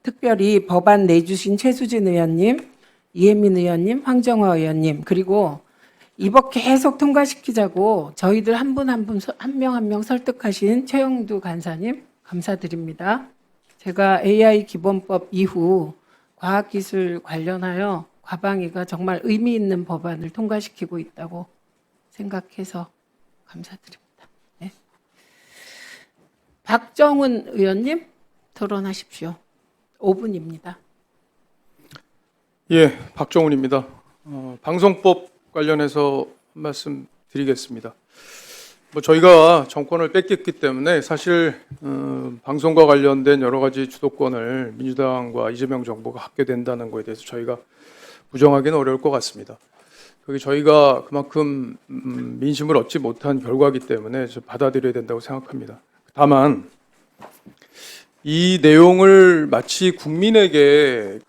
특별히 법안 내주신 최수진 의원님, 이혜민 의원님, 황정화 의원님, 그리고 이 법 계속 통과시키자고 저희들 한 분 한 명 설득하신 최영두 간사님 감사드립니다. 제가 AI 기본법 이후 과학기술 관련하여 과방위가 정말 의미 있는 법안을 통과시키고 있다고 생각해서 감사드립니다. 네. 박정훈 의원님 토론하십시오. 5분입니다. 예, 박정훈입니다. 방송법 관련해서 한 말씀 드리겠습니다. 저희가 정권을 뺏겼기 때문에 사실 방송과 관련된 여러 가지 주도권을 민주당과 이재명 정부가 갖게 된다는 것에 대해서 저희가 부정하기는 어려울 것 같습니다. 그게 저희가 그만큼 민심을 얻지 못한 결과이기 때문에 받아들여야 된다고 생각합니다. 다만 이 내용을 마치 국민에게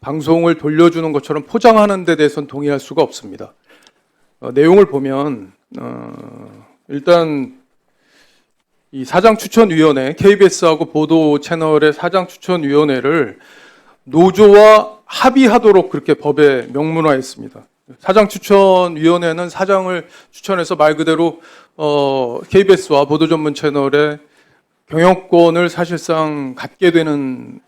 방송을 돌려주는 것처럼 포장하는 데 대해서는 동의할 수가 없습니다. 내용을 보면 일단 이 사장추천위원회, KBS하고 보도 채널의 사장추천위원회를 노조와 합의하도록 그렇게 법에 명문화했습니다. 사장추천위원회는 사장을 추천해서 말 그대로 KBS와 보도 전문 채널의 경영권을 사실상 갖게 되는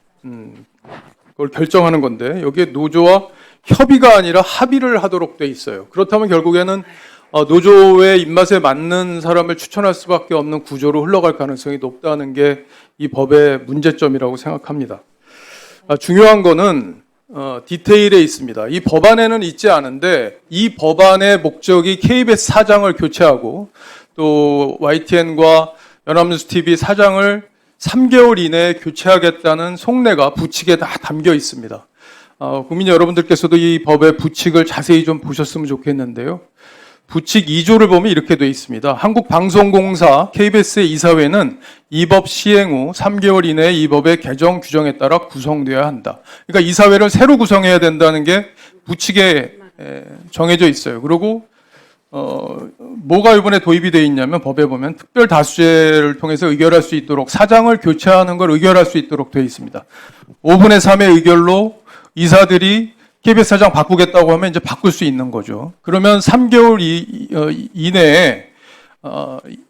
그걸 결정하는 건데 여기에 노조와 협의가 아니라 합의를 하도록 돼 있어요. 그렇다면 결국에는 노조의 입맛에 맞는 사람을 추천할 수밖에 없는 구조로 흘러갈 가능성이 높다는 게 이 법의 문제점이라고 생각합니다. 중요한 거는 디테일에 있습니다. 이 법안에는 있지 않은데 이 법안의 목적이 KBS 사장을 교체하고 또 YTN과 연합뉴스TV 사장을 3개월 이내에 교체하겠다는 속내가 부칙에 다 담겨 있습니다. 국민 여러분들께서도 이 법의 부칙을 자세히 좀 보셨으면 좋겠는데요. 부칙 2조를 보면 이렇게 되어 있습니다. 한국방송공사 KBS의 이사회는 이 법 시행 후 3개월 이내에 이 법의 개정 규정에 따라 구성되어야 한다. 그러니까 이사회를 새로 구성해야 된다는 게 부칙에 정해져 있어요. 그리고 뭐가 이번에 도입이 되어 있냐면 법에 보면 특별 다수제를 통해서 의결할 수 있도록 사장을 교체하는 걸 의결할 수 있도록 되어 있습니다. 5분의 3의 의결로 이사들이 KBS 사장 바꾸겠다고 하면 이제 바꿀 수 있는 거죠. 그러면 3개월 이내에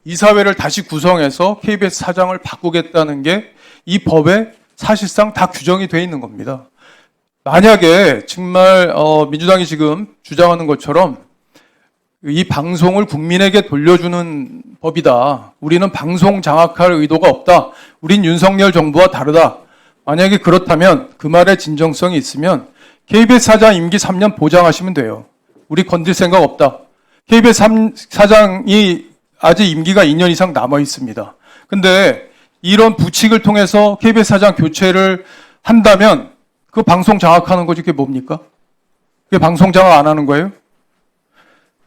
이사회를 다시 구성해서 KBS 사장을 바꾸겠다는 게 이 법에 사실상 다 규정이 되어 있는 겁니다. 만약에 정말 민주당이 지금 주장하는 것처럼 이 방송을 국민에게 돌려주는 법이다. 우리는 방송 장악할 의도가 없다. 우린 윤석열 정부와 다르다. 만약에 그렇다면 그 말에 진정성이 있으면 KBS 사장 임기 3년 보장하시면 돼요. 우리 건들 생각 없다. KBS 사장이 아직 임기가 2년 이상 남아 있습니다. 근데 이런 부칙을 통해서 KBS 사장 교체를 한다면 그 방송 장악하는 거지 그게 뭡니까? 그게 방송 장악 안 하는 거예요?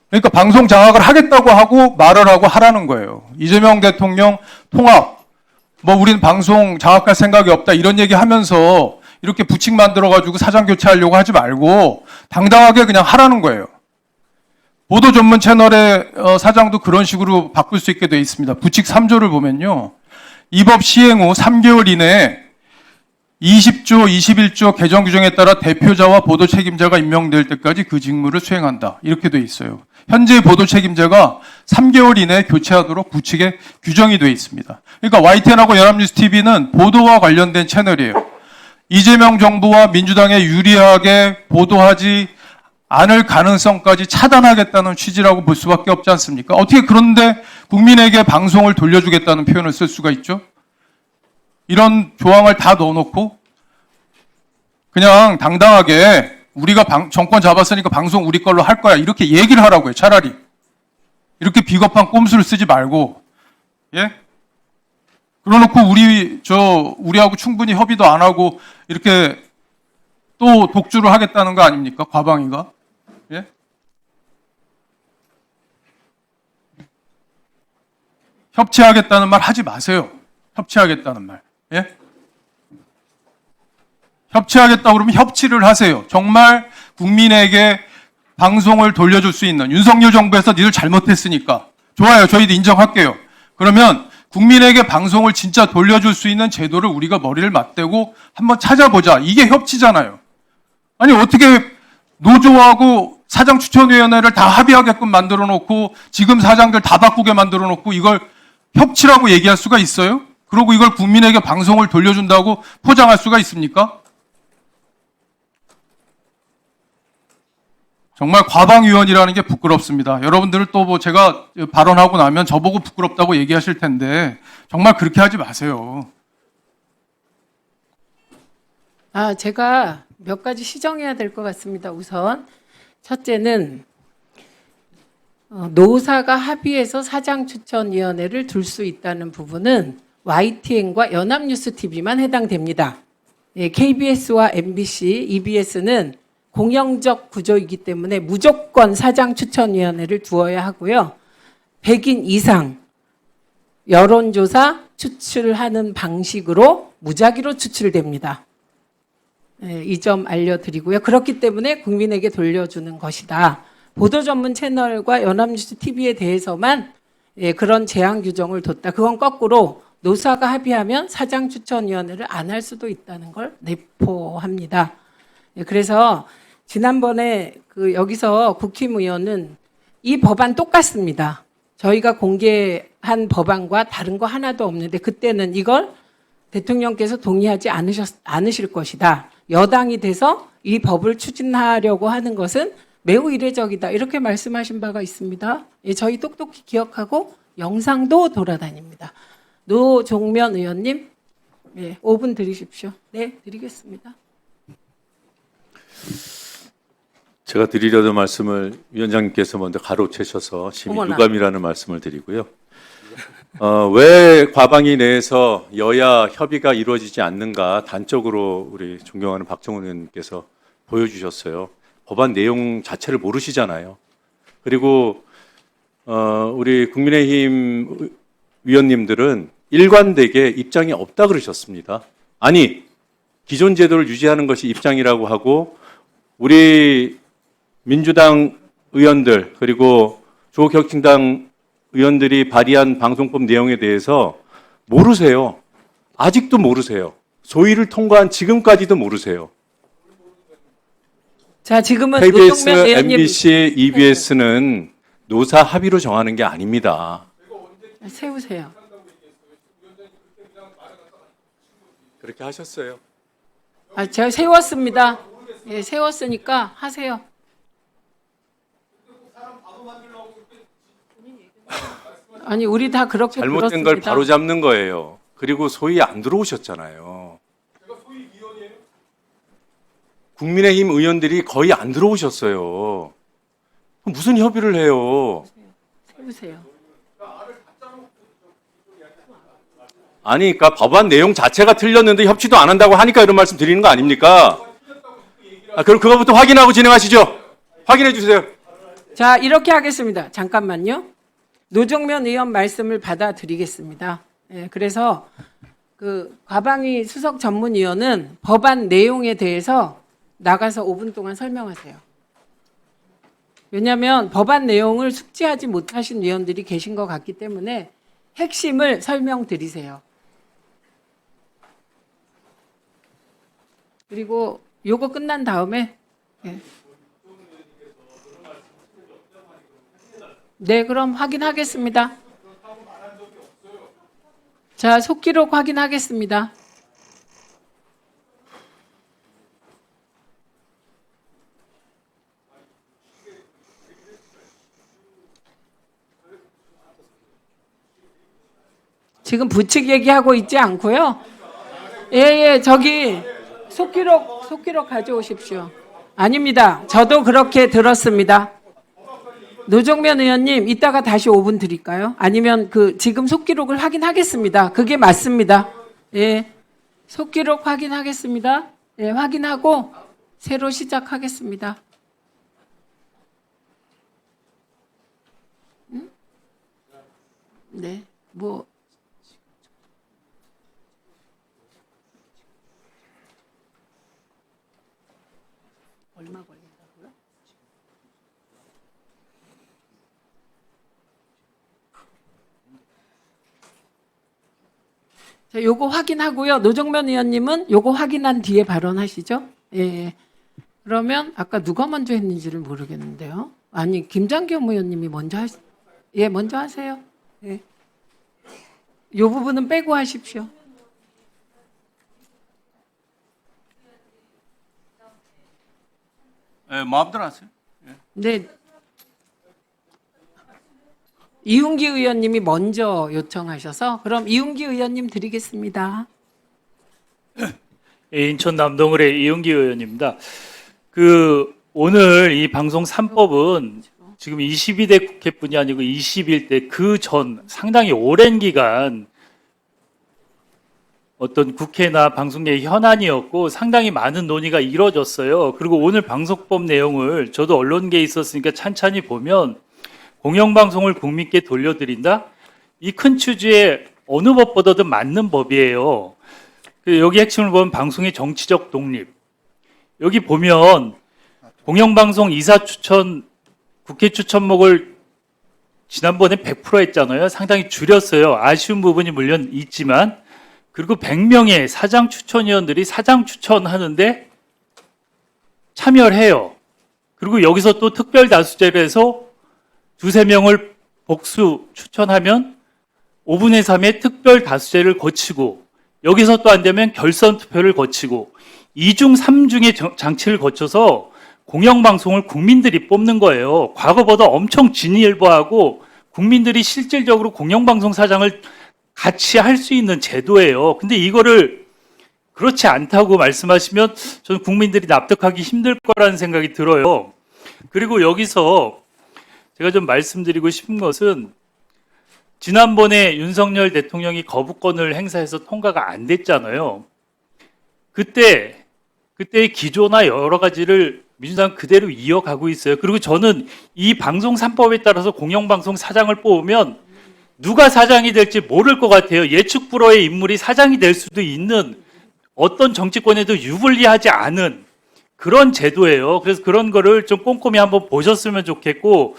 그러니까 방송 장악을 하겠다고 하고 말을 하고 하라는 거예요. 이재명 대통령 통합, 우리는 방송 장악할 생각이 없다 이런 얘기 하면서 이렇게 부칙 만들어가지고 사장 교체하려고 하지 말고 당당하게 그냥 하라는 거예요. 보도 전문 채널의 사장도 그런 식으로 바꿀 수 있게 되어 있습니다. 부칙 3조를 보면요. 이 법 시행 후 3개월 이내에 20조, 21조 개정 규정에 따라 대표자와 보도 책임자가 임명될 때까지 그 직무를 수행한다. 이렇게 되어 있어요. 현재 보도 책임자가 3개월 이내에 교체하도록 부칙에 규정이 되어 있습니다. 그러니까 YTN하고 연합뉴스TV는 보도와 관련된 채널이에요. 이재명 정부와 민주당에 유리하게 보도하지 않을 가능성까지 차단하겠다는 취지라고 볼 수밖에 없지 않습니까? 어떻게 그런데 국민에게 방송을 돌려주겠다는 표현을 쓸 수가 있죠? 이런 조항을 다 넣어놓고 그냥 당당하게 우리가 정권 잡았으니까 방송 우리 걸로 할 거야 이렇게 얘기를 하라고요. 차라리 이렇게 비겁한 꼼수를 쓰지 말고 예? 그러놓고 우리하고 충분히 협의도 안 하고 이렇게 또 독주를 하겠다는 거 아닙니까? 과방위가 예? 협치하겠다는 말 하지 마세요. 협치하겠다는 말. 예? 협치하겠다 그러면 협치를 하세요. 정말 국민에게 방송을 돌려줄 수 있는 윤석열 정부에서 니들 잘못했으니까 좋아요. 저희도 인정할게요. 그러면 국민에게 방송을 진짜 돌려줄 수 있는 제도를 우리가 머리를 맞대고 한번 찾아보자. 이게 협치잖아요. 아니 어떻게 노조하고 사장추천위원회를 다 합의하게끔 만들어 놓고 지금 사장들 다 바꾸게 만들어 놓고 이걸 협치라고 얘기할 수가 있어요? 그리고 이걸 국민에게 방송을 돌려준다고 포장할 수가 있습니까? 정말 과방위원이라는 게 부끄럽습니다. 여러분들은 또 뭐 제가 발언하고 나면 저보고 부끄럽다고 얘기하실 텐데 정말 그렇게 하지 마세요. 제가 몇 가지 시정해야 될 것 같습니다. 우선 첫째는 노사가 합의해서 사장추천위원회를 둘 수 있다는 부분은 YTN과 연합뉴스TV만 해당됩니다. KBS와 MBC, EBS는 공영적 구조이기 때문에 무조건 사장추천위원회를 두어야 하고요. 100인 이상 여론조사 추출하는 방식으로 무작위로 추출됩니다. 이 점 알려드리고요. 그렇기 때문에 국민에게 돌려주는 것이다. 보도 전문 채널과 연합뉴스 TV에 대해서만 그런 제한 규정을 뒀다. 그건 거꾸로 노사가 합의하면 사장추천위원회를 안 할 수도 있다는 걸 내포합니다. 그래서 지난번에 여기서 국힘의원은 이 법안 똑같습니다. 저희가 공개한 법안과 다른 거 하나도 없는데 그때는 이걸 대통령께서 동의하지 않으실 것이다. 여당이 돼서 이 법을 추진하려고 하는 것은 매우 이례적이다. 이렇게 말씀하신 바가 있습니다. 저희 똑똑히 기억하고 영상도 돌아다닙니다. 노종면 의원님, 5분 드리십시오. 네, 드리겠습니다. 제가 드리려던 말씀을 위원장님께서 먼저 가로채셔서 심히 어머나. 유감이라는 말씀을 드리고요. 왜 과방위 내에서 여야 협의가 이루어지지 않는가 단적으로 우리 존경하는 박정훈 의원님께서 보여주셨어요. 법안 내용 자체를 모르시잖아요. 그리고 우리 국민의힘 위원님들은 일관되게 입장이 없다 그러셨습니다. 아니 기존 제도를 유지하는 것이 입장이라고 하고 우리 민주당 의원들 그리고 조국혁신당 의원들이 발의한 방송법 내용에 대해서 모르세요. 아직도 모르세요. 소위를 통과한 지금까지도 모르세요. 자, 지금은 KBS, 노종면 의원님 MBC, EBS는 노사 합의로 정하는 게 아닙니다. 세우세요. 그렇게 하셨어요. 제가 세웠습니다. 세웠으니까 하세요. 아니, 우리 다 그렇게 잘못된 들었습니다. 걸 바로잡는 거예요. 그리고 소위 안 들어오셨잖아요. 국민의힘 의원들이 거의 안 들어오셨어요. 그럼 무슨 협의를 해요? 세우세요. 아니, 그러니까 법안 내용 자체가 틀렸는데 협치도 안 한다고 하니까 이런 말씀 드리는 거 아닙니까? 그럼 그거부터 확인하고 진행하시죠. 확인해 주세요. 자, 이렇게 하겠습니다. 잠깐만요. 노종면 의원 말씀을 받아드리겠습니다. 그래서 과방위 수석 전문위원은 법안 내용에 대해서 나가서 5분 동안 설명하세요. 왜냐하면 법안 내용을 숙지하지 못하신 위원들이 계신 것 같기 때문에 핵심을 설명드리세요. 그리고 요거 끝난 다음에 네, 그럼 확인하겠습니다. 자, 속기록 확인하겠습니다. 지금 부칙 얘기하고 있지 않고요. 저기 속기록 가져오십시오. 아닙니다. 저도 그렇게 들었습니다. 노종면 의원님, 이따가 다시 5분 드릴까요? 아니면 지금 속기록을 확인하겠습니다. 그게 맞습니다. 속기록 확인하겠습니다. 확인하고 새로 시작하겠습니다. 네, 얼마 걸린다고요? 자, 요거 확인하고요. 노정면 의원님은 요거 확인한 뒤에 발언하시죠. 예. 그러면 아까 누가 먼저 했는지를 모르겠는데요. 아니 김장겸 의원님이 먼저 하세요. 예. 요 부분은 빼고 하십시오. 예, 마음대로 하세요. 네. 이훈기 의원님이 먼저 요청하셔서 그럼 이훈기 의원님 드리겠습니다. 예, 인천 남동을의 이용기 의원입니다. 오늘 이 방송 3법은 지금 22대 국회뿐이 아니고 21대 그 전 상당히 오랜 기간 어떤 국회나 방송계의 현안이었고 상당히 많은 논의가 이루어졌어요. 그리고 오늘 방송법 내용을 저도 언론계에 있었으니까 찬찬히 보면 공영방송을 국민께 돌려드린다? 이 큰 취지에 어느 법보다도 맞는 법이에요. 여기 핵심을 보면 방송의 정치적 독립. 여기 보면 공영방송 이사 추천, 국회 추천목을 지난번에 100% 했잖아요. 상당히 줄였어요. 아쉬운 부분이 물론 있지만. 그리고 100명의 사장 추천위원들이 사장 추천하는데 참여를 해요. 그리고 여기서 또 특별 다수제를 해서 두세 명을 복수 추천하면 5분의 3의 특별 다수제를 거치고 여기서 또 안 되면 결선 투표를 거치고 2중 3중의 장치를 거쳐서 공영방송을 국민들이 뽑는 거예요. 과거보다 엄청 진일보하고 국민들이 실질적으로 공영방송 사장을 같이 할 수 있는 제도예요. 근데 이거를 그렇지 않다고 말씀하시면 저는 국민들이 납득하기 힘들 거라는 생각이 들어요. 그리고 여기서 제가 좀 말씀드리고 싶은 것은 지난번에 윤석열 대통령이 거부권을 행사해서 통과가 안 됐잖아요. 그때의 기조나 여러 가지를 민주당 그대로 이어가고 있어요. 그리고 저는 이 방송 3법에 따라서 공영방송 사장을 뽑으면 누가 사장이 될지 모를 것 같아요. 예측 불허의 인물이 사장이 될 수도 있는 어떤 정치권에도 유불리하지 않은 그런 제도예요. 그래서 그런 거를 좀 꼼꼼히 한번 보셨으면 좋겠고,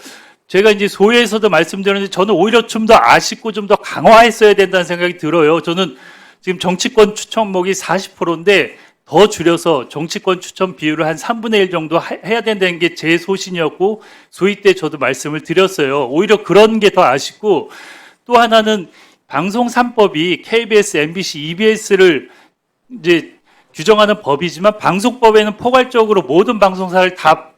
제가 이제 소회에서도 말씀드렸는데 저는 오히려 좀 더 아쉽고 좀 더 강화했어야 된다는 생각이 들어요. 저는 지금 정치권 추천목이 40%인데 더 줄여서 정치권 추천 비율을 한 3분의 1 정도 해야 된다는 게 제 소신이었고, 소위 때 저도 말씀을 드렸어요. 오히려 그런 게 더 아쉽고, 또 하나는 방송 3법이 KBS, MBC, EBS를 이제 규정하는 법이지만 방송법에는 포괄적으로 모든 방송사를 다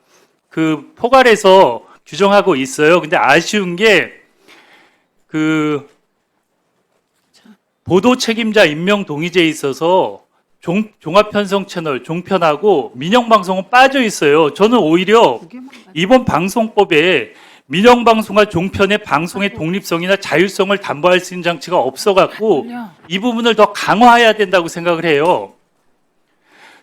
포괄해서 규정하고 있어요. 근데 아쉬운 게 보도 책임자 임명 동의제에 있어서 종합편성 채널, 종편하고 민영방송은 빠져 있어요. 저는 오히려 이번 방송법에 민영방송과 종편의 방송의 독립성이나 자율성을 담보할 수 있는 장치가 없어갖고 이 부분을 더 강화해야 된다고 생각을 해요.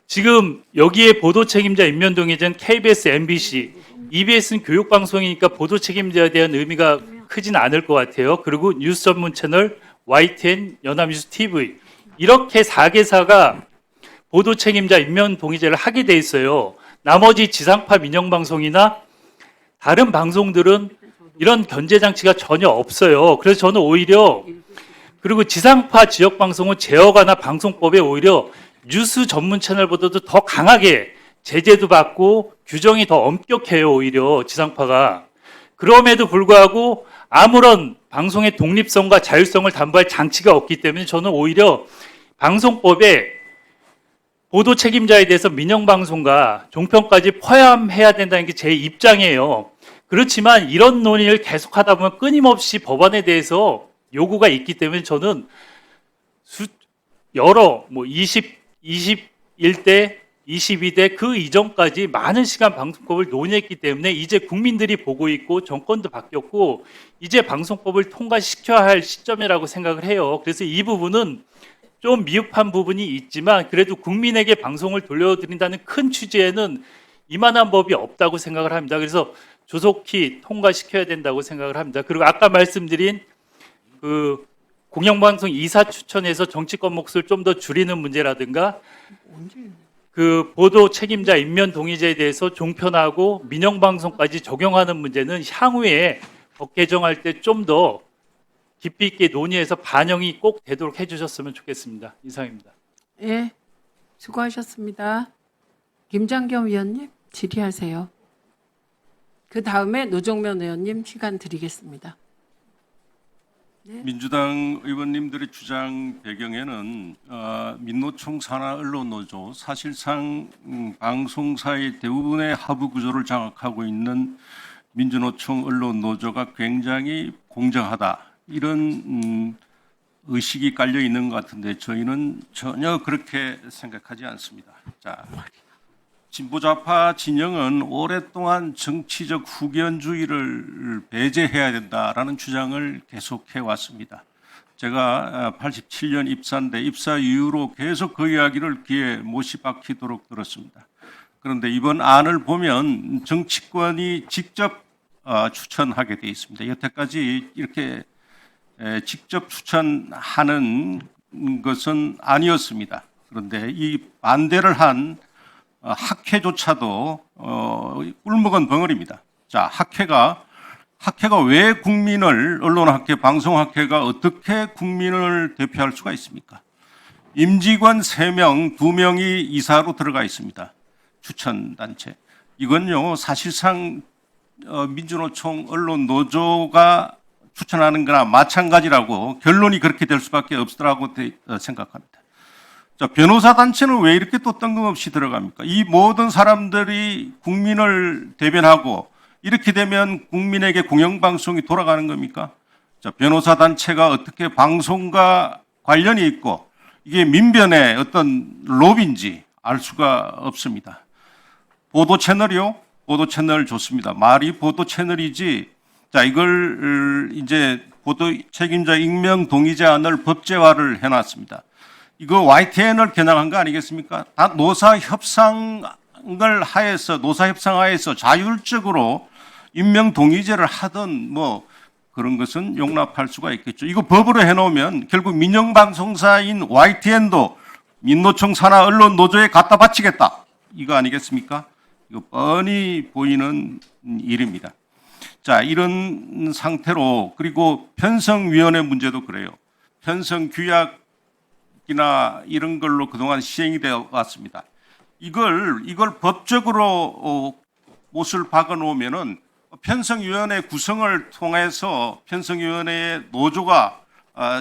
지금 여기에 보도 책임자 임명 동의제는 KBS, MBC, EBS는 교육방송이니까 보도 책임자에 대한 의미가 크진 않을 것 같아요. 그리고 뉴스 전문 채널, YTN, 연합뉴스 TV 이렇게 4개사가 보도 책임자 임명 동의제를 하게 돼 있어요. 나머지 지상파 민영방송이나 다른 방송들은 이런 견제 장치가 전혀 없어요. 그래서 저는 오히려 그리고 지상파 지역 방송은 제어가나 방송법에 오히려 뉴스 전문 채널보다도 더 강하게 제재도 받고 규정이 더 엄격해요. 오히려 지상파가. 그럼에도 불구하고 아무런 방송의 독립성과 자율성을 담보할 장치가 없기 때문에 저는 오히려 방송법에 보도 책임자에 대해서 민영방송과 종편까지 포함해야 된다는 게 제 입장이에요. 그렇지만 이런 논의를 계속하다 보면 끊임없이 법안에 대해서 요구가 있기 때문에 저는 여러 21대, 22대 그 이전까지 많은 시간 방송법을 논의했기 때문에 이제 국민들이 보고 있고 정권도 바뀌었고 이제 방송법을 통과시켜야 할 시점이라고 생각을 해요. 그래서 이 부분은 좀 미흡한 부분이 있지만 그래도 국민에게 방송을 돌려드린다는 큰 취지에는 이만한 법이 없다고 생각을 합니다. 그래서 조속히 통과시켜야 된다고 생각을 합니다. 그리고 아까 말씀드린 공영방송 이사 추천에서 정치권 몫을 좀 더 줄이는 문제라든가 보도 책임자 임명 동의제에 대해서 종편하고 민영방송까지 적용하는 문제는 향후에 법 개정할 때 좀 더 깊이 있게 논의해서 반영이 꼭 되도록 해주셨으면 좋겠습니다. 이상입니다. 예, 수고하셨습니다. 김장겸 의원님 질의하세요. 그 다음에 노정면 의원님 시간 드리겠습니다. 민주당 의원님들의 주장 배경에는 민노총 산하 언론노조 사실상 방송사의 대부분의 하부 구조를 장악하고 있는 민주노총 언론노조가 굉장히 공정하다 이런 의식이 깔려 있는 것 같은데 저희는 전혀 그렇게 생각하지 않습니다. 자, 진보좌파 진영은 오랫동안 정치적 후견주의를 배제해야 된다라는 주장을 계속해 왔습니다. 제가 87년 입사인데 입사 이후로 계속 그 이야기를 귀에 못이 박히도록 들었습니다. 그런데 이번 안을 보면 정치권이 직접 추천하게 돼 있습니다. 여태까지 이렇게 직접 추천하는 것은 아니었습니다. 그런데 이 반대를 한 학회조차도 꿀먹은 벙어리입니다. 자, 학회가 왜 국민을 언론학회, 방송학회가 어떻게 국민을 대표할 수가 있습니까? 임직원 3명, 2명이 이사로 들어가 있습니다. 추천단체. 이건요, 사실상 민주노총 언론노조가 추천하는 거나 마찬가지라고 결론이 그렇게 될 수밖에 없으라고 생각합니다. 자, 변호사 단체는 왜 이렇게 또 뜬금없이 들어갑니까? 이 모든 사람들이 국민을 대변하고 이렇게 되면 국민에게 공영방송이 돌아가는 겁니까? 자, 변호사 단체가 어떻게 방송과 관련이 있고 이게 민변의 어떤 로비인지 알 수가 없습니다. 보도 채널이요? 보도 채널 좋습니다. 말이 보도 채널이지. 자, 이걸 이제 보도 책임자 익명 동의제안을 법제화를 해놨습니다. 이거 YTN을 겨냥한 거 아니겠습니까? 다 노사협상을 하에서, 노사협상하에서 자율적으로 임명 동의제를 하든 뭐 그런 것은 용납할 수가 있겠죠. 이거 법으로 해놓으면 결국 민영방송사인 YTN도 민노총 산하 언론노조에 갖다 바치겠다. 이거 아니겠습니까? 이거 뻔히 보이는 일입니다. 자, 이런 상태로 그리고 편성위원회 문제도 그래요. 편성규약 이나 이런 걸로 그동안 시행이 되어 왔습니다. 이걸 법적으로 못을 박아 놓으면은 편성위원회 구성을 통해서 편성위원회의 노조가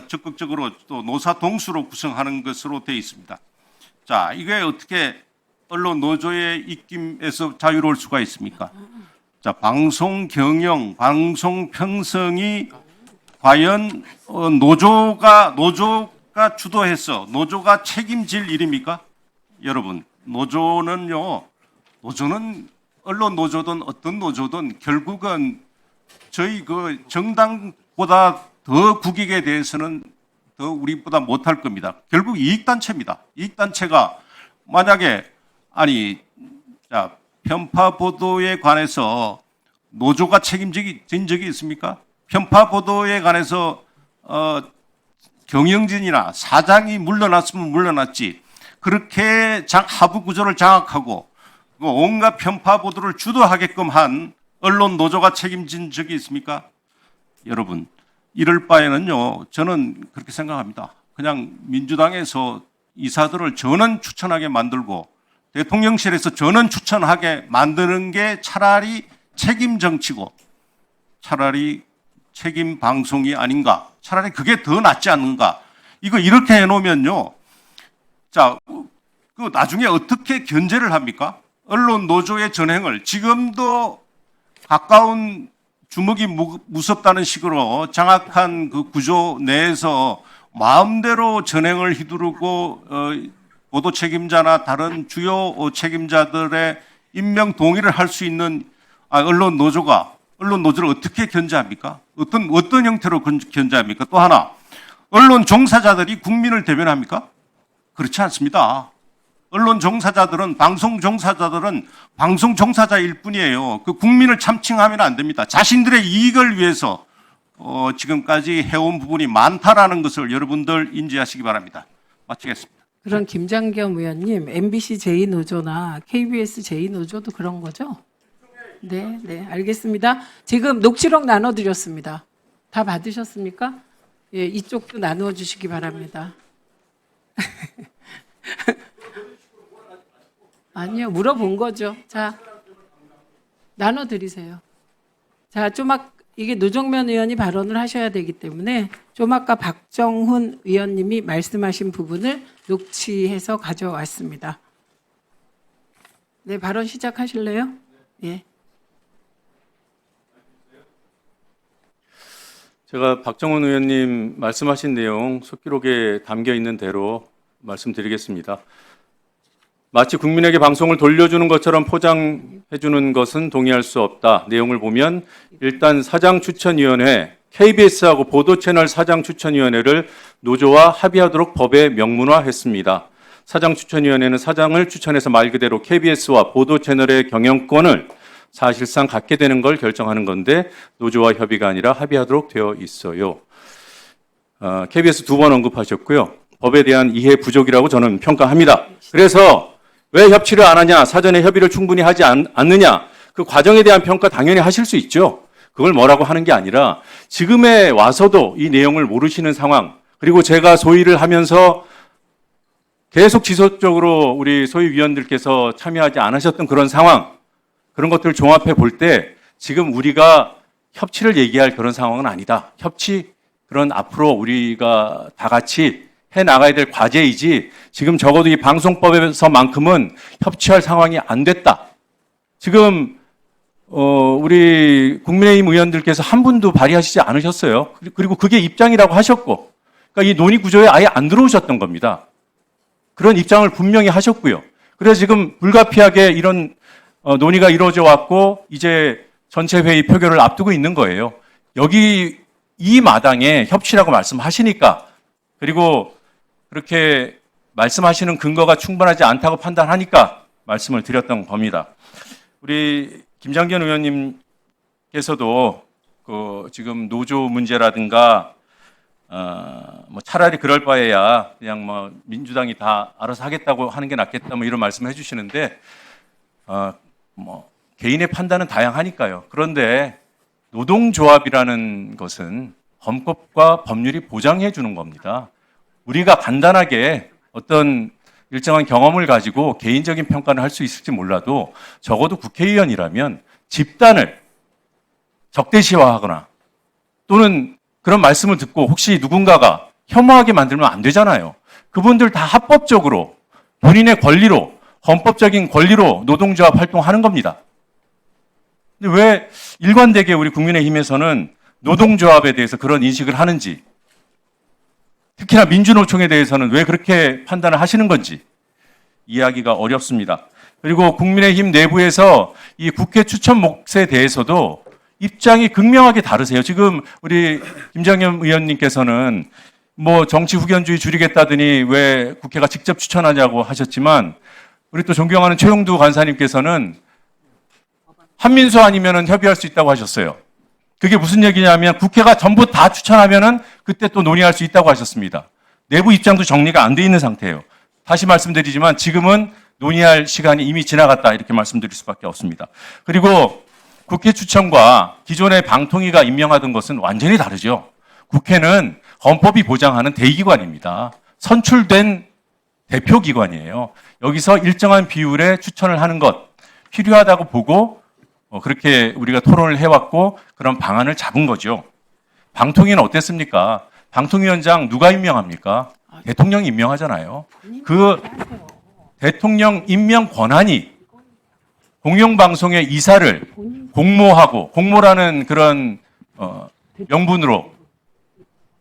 적극적으로 또 노사 동수로 구성하는 것으로 되어 있습니다. 자, 이게 어떻게 언론 노조의 입김에서 자유로울 수가 있습니까? 자, 방송 경영, 방송 편성이 과연 노조가 주도해서 노조가 책임질 일입니까? 여러분, 노조는 언론 노조든 어떤 노조든 결국은 저희 그 정당보다 더 국익에 대해서는 더 우리보다 못할 겁니다. 결국 이익단체입니다. 이익단체가 만약에 편파 보도에 관해서 노조가 책임진 적이 있습니까? 편파 보도에 관해서 경영진이나 사장이 물러났으면 물러났지. 그렇게 하부 구조를 장악하고 온갖 편파 보도를 주도하게끔 한 언론 노조가 책임진 적이 있습니까? 여러분, 이럴 바에는요, 저는 그렇게 생각합니다. 그냥 민주당에서 이사들을 전원 추천하게 만들고 대통령실에서 전원 추천하게 만드는 게 차라리 책임 정치고 차라리 책임 방송이 아닌가. 차라리 그게 더 낫지 않는가. 이거 이렇게 해놓으면요. 자, 그 나중에 어떻게 견제를 합니까? 언론 노조의 전횡을 지금도 가까운 주먹이 무섭다는 식으로 장악한 그 구조 내에서 마음대로 전횡을 휘두르고 보도 책임자나 다른 주요 책임자들의 임명 동의를 할 수 있는 언론 노조를 어떻게 견제합니까? 어떤 형태로 견제합니까? 또 하나, 언론 종사자들이 국민을 대변합니까? 그렇지 않습니다. 언론 종사자들은, 방송 종사자들은 방송 종사자일 뿐이에요. 그 국민을 참칭하면 안 됩니다. 자신들의 이익을 위해서 지금까지 해온 부분이 많다라는 것을 여러분들 인지하시기 바랍니다. 마치겠습니다. 그럼 김장겸 의원님, MBC 제2노조나 KBS 제2노조도 그런 거죠? 네, 알겠습니다. 지금 녹취록 나눠드렸습니다. 다 받으셨습니까? 예, 이쪽도 나누어 주시기 바랍니다. 아니요, 물어본 거죠. 자, 나눠 드리세요. 자, 이게 노정면 의원이 발언을 하셔야 되기 때문에 좀 아까 박정훈 의원님이 말씀하신 부분을 녹취해서 가져왔습니다. 네, 발언 시작하실래요? 예. 제가 박정훈 의원님 말씀하신 내용 속기록에 담겨 있는 대로 말씀드리겠습니다. 마치 국민에게 방송을 돌려주는 것처럼 포장해주는 것은 동의할 수 없다. 내용을 보면 일단 사장추천위원회, KBS하고 보도채널 사장추천위원회를 노조와 합의하도록 법에 명문화했습니다. 사장추천위원회는 사장을 추천해서 말 그대로 KBS와 보도채널의 경영권을 사실상 갖게 되는 걸 결정하는 건데 노조와 협의가 아니라 합의하도록 되어 있어요. KBS 2번 언급하셨고요. 법에 대한 이해 부족이라고 저는 평가합니다. 그래서 왜 협치를 안 하냐, 사전에 협의를 충분히 하지 않느냐, 그 과정에 대한 평가 당연히 하실 수 있죠. 그걸 뭐라고 하는 게 아니라 지금에 와서도 이 내용을 모르시는 상황, 그리고 제가 소위를 하면서 계속 지속적으로 우리 소위위원들께서 참여하지 않으셨던 그런 상황, 그런 것들을 종합해 볼 때 지금 우리가 협치를 얘기할 그런 상황은 아니다. 협치, 그런 앞으로 우리가 다 같이 해 나가야 될 과제이지 지금 적어도 이 방송법에서만큼은 협치할 상황이 안 됐다. 지금 우리 국민의힘 의원들께서 한 분도 발의하시지 않으셨어요. 그리고 그게 입장이라고 하셨고, 그러니까 이 논의 구조에 아예 안 들어오셨던 겁니다. 그런 입장을 분명히 하셨고요. 그래서 지금 불가피하게 이런 논의가 이루어져 왔고 이제 전체 회의 표결을 앞두고 있는 거예요. 여기 이 마당에 협치라고 말씀하시니까, 그리고 그렇게 말씀하시는 근거가 충분하지 않다고 판단하니까 말씀을 드렸던 겁니다. 우리 김장견 의원님께서도 지금 노조 문제라든가 뭐 차라리 그럴 바에야 그냥 뭐 민주당이 다 알아서 하겠다고 하는 게 낫겠다 뭐 이런 말씀을 해주시는데 뭐 개인의 판단은 다양하니까요. 그런데 노동조합이라는 것은 헌법과 법률이 보장해 주는 겁니다. 우리가 간단하게 어떤 일정한 경험을 가지고 개인적인 평가를 할 수 있을지 몰라도 적어도 국회의원이라면 집단을 적대시화하거나 또는 그런 말씀을 듣고 혹시 누군가가 혐오하게 만들면 안 되잖아요. 그분들 다 합법적으로 본인의 권리로, 헌법적인 권리로 노동조합 활동하는 겁니다. 근데 왜 일관되게 우리 국민의힘에서는 노동조합에 대해서 그런 인식을 하는지, 특히나 민주노총에 대해서는 왜 그렇게 판단을 하시는 건지 이해하기가 어렵습니다. 그리고 국민의힘 내부에서 이 국회 추천 몫에 대해서도 입장이 극명하게 다르세요. 지금 우리 김장겸 의원님께서는 뭐 정치 후견주의 줄이겠다더니 왜 국회가 직접 추천하냐고 하셨지만, 우리 또 존경하는 최용두 간사님께서는 한민수 아니면은 협의할 수 있다고 하셨어요. 그게 무슨 얘기냐면 국회가 전부 다 추천하면은 그때 또 논의할 수 있다고 하셨습니다. 내부 입장도 정리가 안 돼 있는 상태예요. 다시 말씀드리지만 지금은 논의할 시간이 이미 지나갔다 이렇게 말씀드릴 수밖에 없습니다. 그리고 국회 추천과 기존의 방통위가 임명하던 것은 완전히 다르죠. 국회는 헌법이 보장하는 대의기관입니다. 선출된 대표기관이에요. 여기서 일정한 비율의 추천을 하는 것 필요하다고 보고 그렇게 우리가 토론을 해왔고 그런 방안을 잡은 거죠. 방통위는 어땠습니까? 방통위원장 누가 임명합니까? 대통령이 임명하잖아요. 그 대통령 임명 권한이 공영방송의 이사를 공모하고, 공모라는 그런 명분으로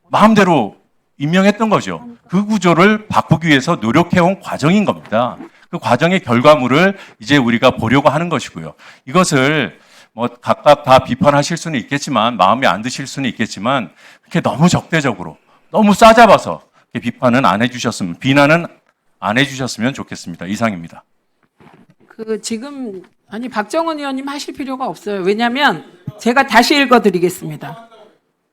마음대로 임명했던 거죠. 그 구조를 바꾸기 위해서 노력해온 과정인 겁니다. 그 과정의 결과물을 이제 우리가 보려고 하는 것이고요. 이것을 뭐 각각 다 비판하실 수는 있겠지만, 마음에 안 드실 수는 있겠지만, 그렇게 너무 적대적으로, 너무 싸잡아서 비판은 안 해주셨으면, 비난은 안 해주셨으면 좋겠습니다. 이상입니다. 지금 박정은 의원님 하실 필요가 없어요. 왜냐하면 제가 다시 읽어드리겠습니다.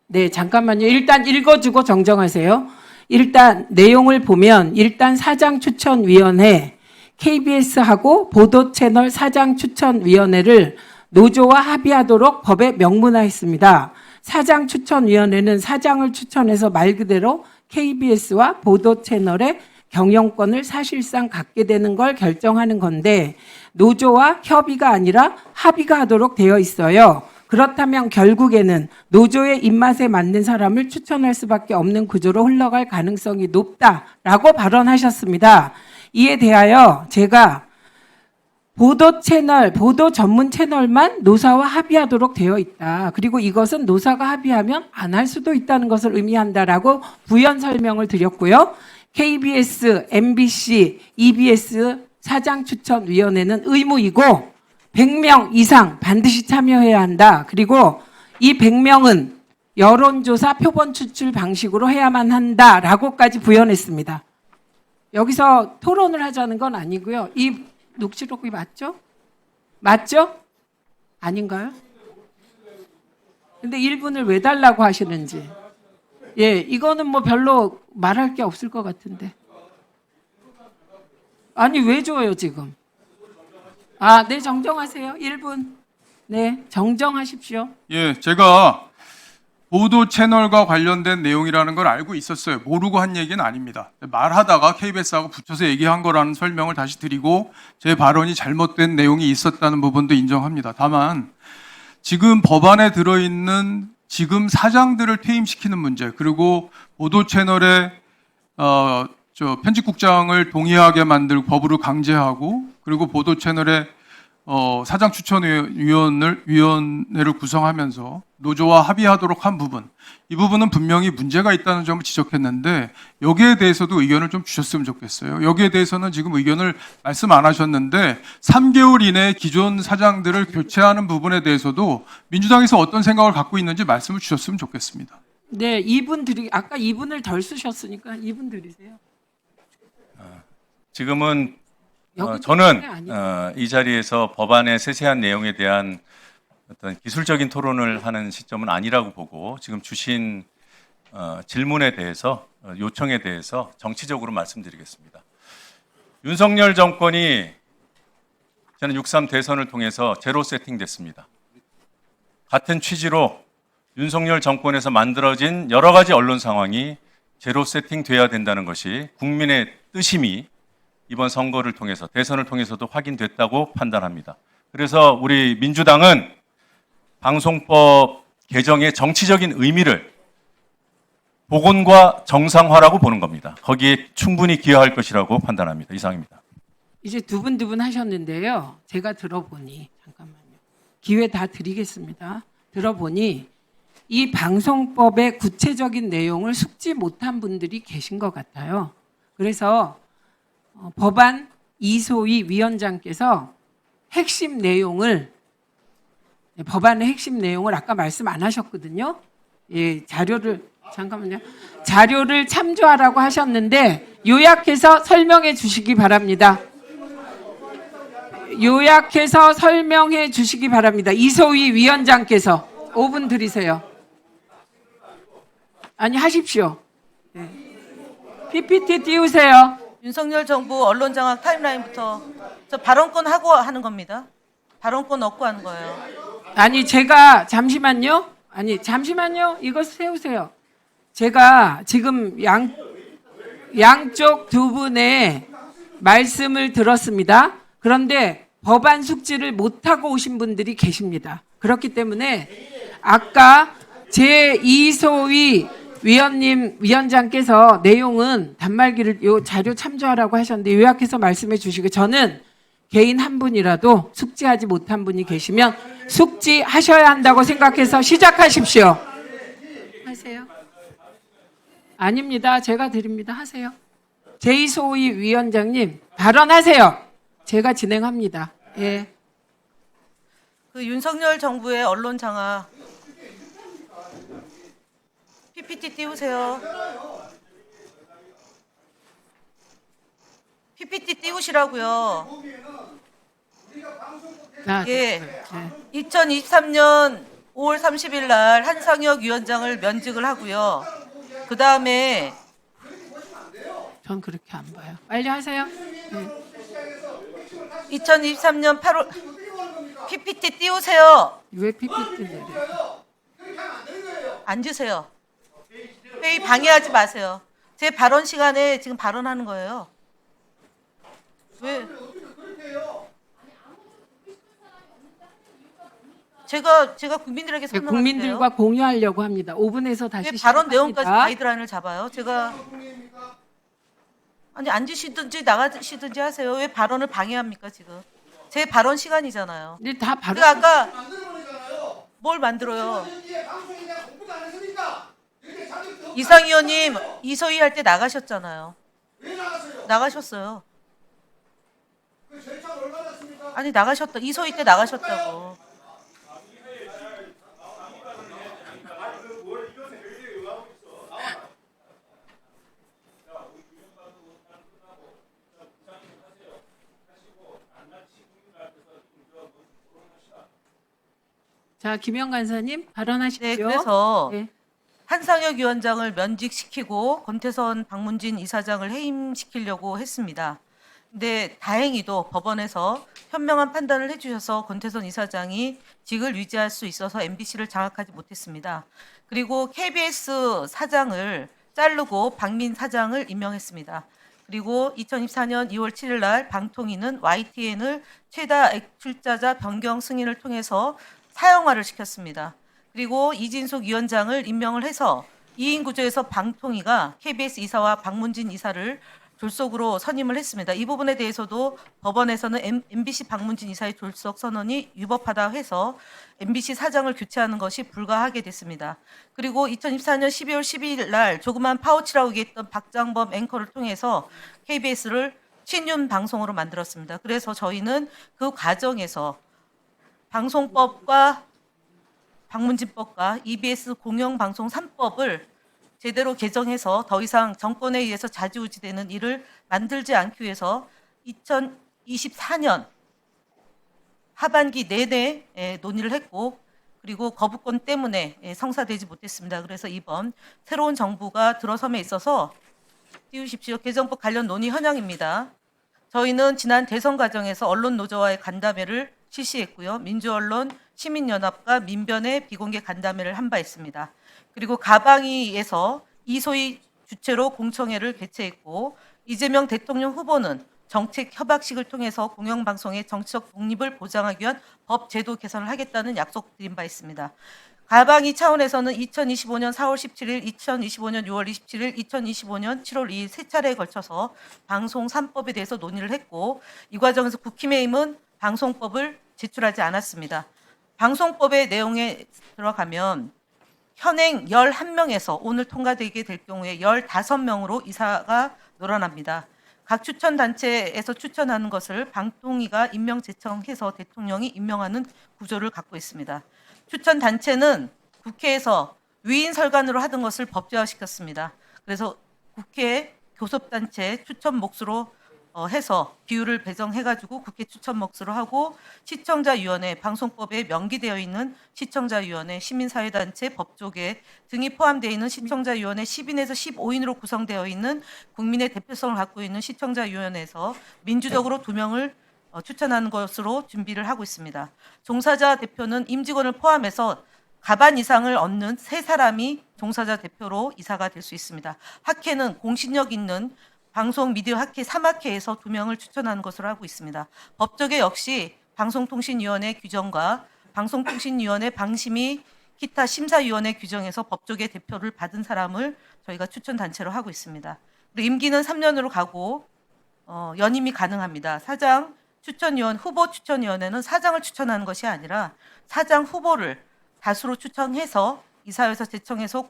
네, 잠깐만요. 일단 읽어주고 정정하세요. 일단 내용을 보면 일단 사장추천위원회, KBS하고 보도채널 사장추천위원회를 노조와 합의하도록 법에 명문화했습니다. 사장 추천위원회는 사장을 추천해서 말 그대로 KBS와 보도 채널의 경영권을 사실상 갖게 되는 걸 결정하는 건데 노조와 협의가 아니라 합의가 하도록 되어 있어요. 그렇다면 결국에는 노조의 입맛에 맞는 사람을 추천할 수밖에 없는 구조로 흘러갈 가능성이 높다라고 발언하셨습니다. 이에 대하여 제가 보도 채널, 보도 전문 채널만 노사와 합의하도록 되어 있다. 그리고 이것은 노사가 합의하면 안 할 수도 있다는 것을 의미한다라고 부연 설명을 드렸고요. KBS, MBC, EBS 사장 추천위원회는 의무이고 100명 이상 반드시 참여해야 한다. 그리고 이 100명은 여론조사 표본 추출 방식으로 해야만 한다라고까지 부연했습니다. 여기서 토론을 하자는 건 아니고요. 이 녹취록이 맞죠? 맞죠? 아닌가요? 근데 1분을 왜 달라고 하시는지. 예, 이거는 뭐 별로 말할 게 없을 것 같은데. 아니, 왜 줘요, 지금? 아, 네, 정정하세요. 1분. 네, 정정하십시오. 예, 제가 보도 채널과 관련된 내용이라는 걸 알고 있었어요. 모르고 한 얘기는 아닙니다. 말하다가 KBS하고 붙여서 얘기한 거라는 설명을 다시 드리고 제 발언이 잘못된 내용이 있었다는 부분도 인정합니다. 다만 지금 법안에 들어있는 지금 사장들을 퇴임시키는 문제, 그리고 보도 채널의 편집국장을 동의하게 만들고 법으로 강제하고, 그리고 보도 채널의 사장 추천위원회를 구성하면서 노조와 합의하도록 한 부분, 이 부분은 분명히 문제가 있다는 점을 지적했는데 여기에 대해서도 의견을 좀 주셨으면 좋겠어요. 여기에 대해서는 지금 의견을 말씀 안 하셨는데 3개월 이내에 기존 사장들을 교체하는 부분에 대해서도 민주당에서 어떤 생각을 갖고 있는지 말씀을 주셨으면 좋겠습니다. 네, 2분 아까 2분을 덜 쓰셨으니까 2분 드리세요. 지금은 여기 저는 아니에요. 이 자리에서 법안의 세세한 내용에 대한 어떤 기술적인 토론을 하는 시점은 아니라고 보고 지금 주신 질문에 대해서 요청에 대해서 정치적으로 말씀드리겠습니다. 윤석열 정권이 저는 6.3 대선을 통해서 제로 세팅됐습니다. 같은 취지로 윤석열 정권에서 만들어진 여러 가지 언론 상황이 제로 세팅돼야 된다는 것이 국민의 뜻임이 이번 선거를 통해서 대선을 통해서도 확인됐다고 판단합니다. 그래서 우리 민주당은 방송법 개정의 정치적인 의미를 복원과 정상화라고 보는 겁니다. 거기에 충분히 기여할 것이라고 판단합니다. 이상입니다. 이제 두 분 하셨는데요. 제가 들어보니 잠깐만요. 기회 다 드리겠습니다. 들어보니 이 방송법의 구체적인 내용을 숙지 못한 분들이 계신 것 같아요. 그래서 법안 이소희 위원장께서 핵심 내용을 법안의 핵심 내용을 아까 말씀 안 하셨거든요. 예, 자료를 잠깐만요. 자료를 참조하라고 하셨는데 요약해서 설명해 주시기 바랍니다. 요약해서 설명해 주시기 바랍니다. 이소희 위원장께서 5분 드리세요. 아니 하십시오. 네. PPT 띄우세요. 윤석열 정부 언론 장악 타임라인부터 저 발언권 하고 하는 겁니다. 발언권 얻고 하는 거예요. 아니 제가 잠시만요. 아니 잠시만요. 이거 세우세요. 제가 지금 양쪽 두 분의 말씀을 들었습니다. 그런데 법안 숙지를 못하고 오신 분들이 계십니다. 그렇기 때문에 아까 제 이소희 위원장께서 내용은 단말기를 요 자료 참조하라고 하셨는데 요약해서 말씀해 주시고 저는 개인 한 분이라도 숙지하지 못한 분이 계시면 숙지하셔야 한다고 생각해서 시작하십시오. 하세요. 아닙니다. 제가 드립니다. 하세요. 제이소희 위원장님 발언하세요. 제가 진행합니다. 예. 그 윤석열 정부의 언론 장악 PPT 띄우세요. PPT 띄우시라고요. 예. 2023년 5월 30일 날 한상혁 위원장을 면직을 하고요. 그 다음에 전 그렇게 안 봐요. 빨리 하세요. 2023년 8월 PPT 띄우세요. 왜 PPT 내려? 앉으세요. 회의 방해하지 마세요. 제 발언 시간에 지금 발언하는 거예요. 왜? 제가 국민들에게 네, 설명하는데요. 국민들과 공유하려고 합니다. 5분에서 다시 왜 발언 내용까지 시작합니다. 가이드라인을 잡아요? 제가 아니 앉으시든지 나가시든지 하세요. 왜 발언을 방해합니까 지금? 제 발언 시간이잖아요. 근데 다 바로 제가 아까 뭘 만들어요? 이상 의원님 이소희 할 때 나가셨잖아요. 나가셨어요. 아니 나가셨다. 이소희 때 나가셨다고. 자, 김영 간사님 발언하십시오. 네, 그래서 네. 한상혁 위원장을 면직시키고 권태선 박문진 이사장을 해임시키려고 했습니다. 근데 다행히도 법원에서 현명한 판단을 해주셔서 권태선 이사장이 직을 유지할 수 있어서 MBC를 장악하지 못했습니다. 그리고 KBS 사장을 자르고 박민 사장을 임명했습니다. 그리고 2024년 2월 7일 날 방통위는 YTN을 최다 출자자 변경 승인을 통해서 사형화를 시켰습니다. 그리고 이진숙 위원장을 임명을 해서 2인 구조에서 방통위가 KBS 이사와 박문진 이사를 졸속으로 선임을 했습니다. 이 부분에 대해서도 법원에서는 MBC 박문진 이사의 졸속 선언이 위법하다 해서 MBC 사장을 교체하는 것이 불가하게 됐습니다. 그리고 2024년 12월 12일 날 조그만 파우치라고 얘기했던 박장범 앵커를 통해서 KBS를 친윤 방송으로 만들었습니다. 그래서 저희는 그 과정에서 방송법과 박문진법과 EBS 공영방송 3법을 제대로 개정해서 더 이상 정권에 의해서 좌지우지되는 일을 만들지 않기 위해서 2024년 하반기 내내 논의를 했고 그리고 거부권 때문에 성사되지 못했습니다. 그래서 이번 새로운 정부가 들어섬에 있어서 띄우십시오. 개정법 관련 논의 현황입니다. 저희는 지난 대선 과정에서 언론 노조와의 간담회를 실시했고요. 민주언론 시민연합과 민변의 비공개 간담회를 한 바 있습니다. 그리고 가방위에서 이소희 주최로 공청회를 개최했고 이재명 대통령 후보는 정책 협약식을 통해서 공영방송의 정치적 독립을 보장하기 위한 법 제도 개선을 하겠다는 약속드린 바 있습니다. 가방위 차원에서는 2025년 4월 17일, 2025년 6월 27일, 2025년 7월 2일 세 차례에 걸쳐서 방송 3법에 대해서 논의를 했고 이 과정에서 국힘의힘은 방송법을 제출하지 않았습니다. 방송법의 내용에 들어가면 현행 11명에서 오늘 통과되게 될 경우에 15명으로 이사가 늘어납니다. 각 추천단체에서 추천하는 것을 방통위가 임명 제청해서 대통령이 임명하는 구조를 갖고 있습니다. 추천단체는 국회에서 위인 설관으로 하던 것을 법제화시켰습니다. 그래서 국회 교섭단체 추천 몫으로 해서 비율을 배정해가지고 국회 추천 몫으로 하고 시청자위원회, 방송법에 명기되어 있는 시청자위원회, 시민사회단체, 법조계 등이 포함되어 있는 시청자위원회 10인에서 15인으로 구성되어 있는 국민의 대표성을 갖고 있는 시청자위원회에서 민주적으로 2명을 추천하는 것으로 준비를 하고 있습니다. 종사자 대표는 임직원을 포함해서 가반 이상을 얻는 3사람이 종사자 대표로 이사가 될 수 있습니다. 학회는 공신력 있는 방송 미디어 학회 3학회에서 2명을 추천하는 것으로 하고 있습니다. 법조계 역시 방송통신위원회 규정과 방송통신위원회 방심위 기타 심사위원회 규정에서 법조계 대표를 받은 사람을 저희가 추천단체로 하고 있습니다. 그리고 임기는 3년으로 가고 연임이 가능합니다. 사장 추천위원, 후보 추천위원회는 사장을 추천하는 것이 아니라 사장 후보를 다수로 추천해서 이사회에서 제청해서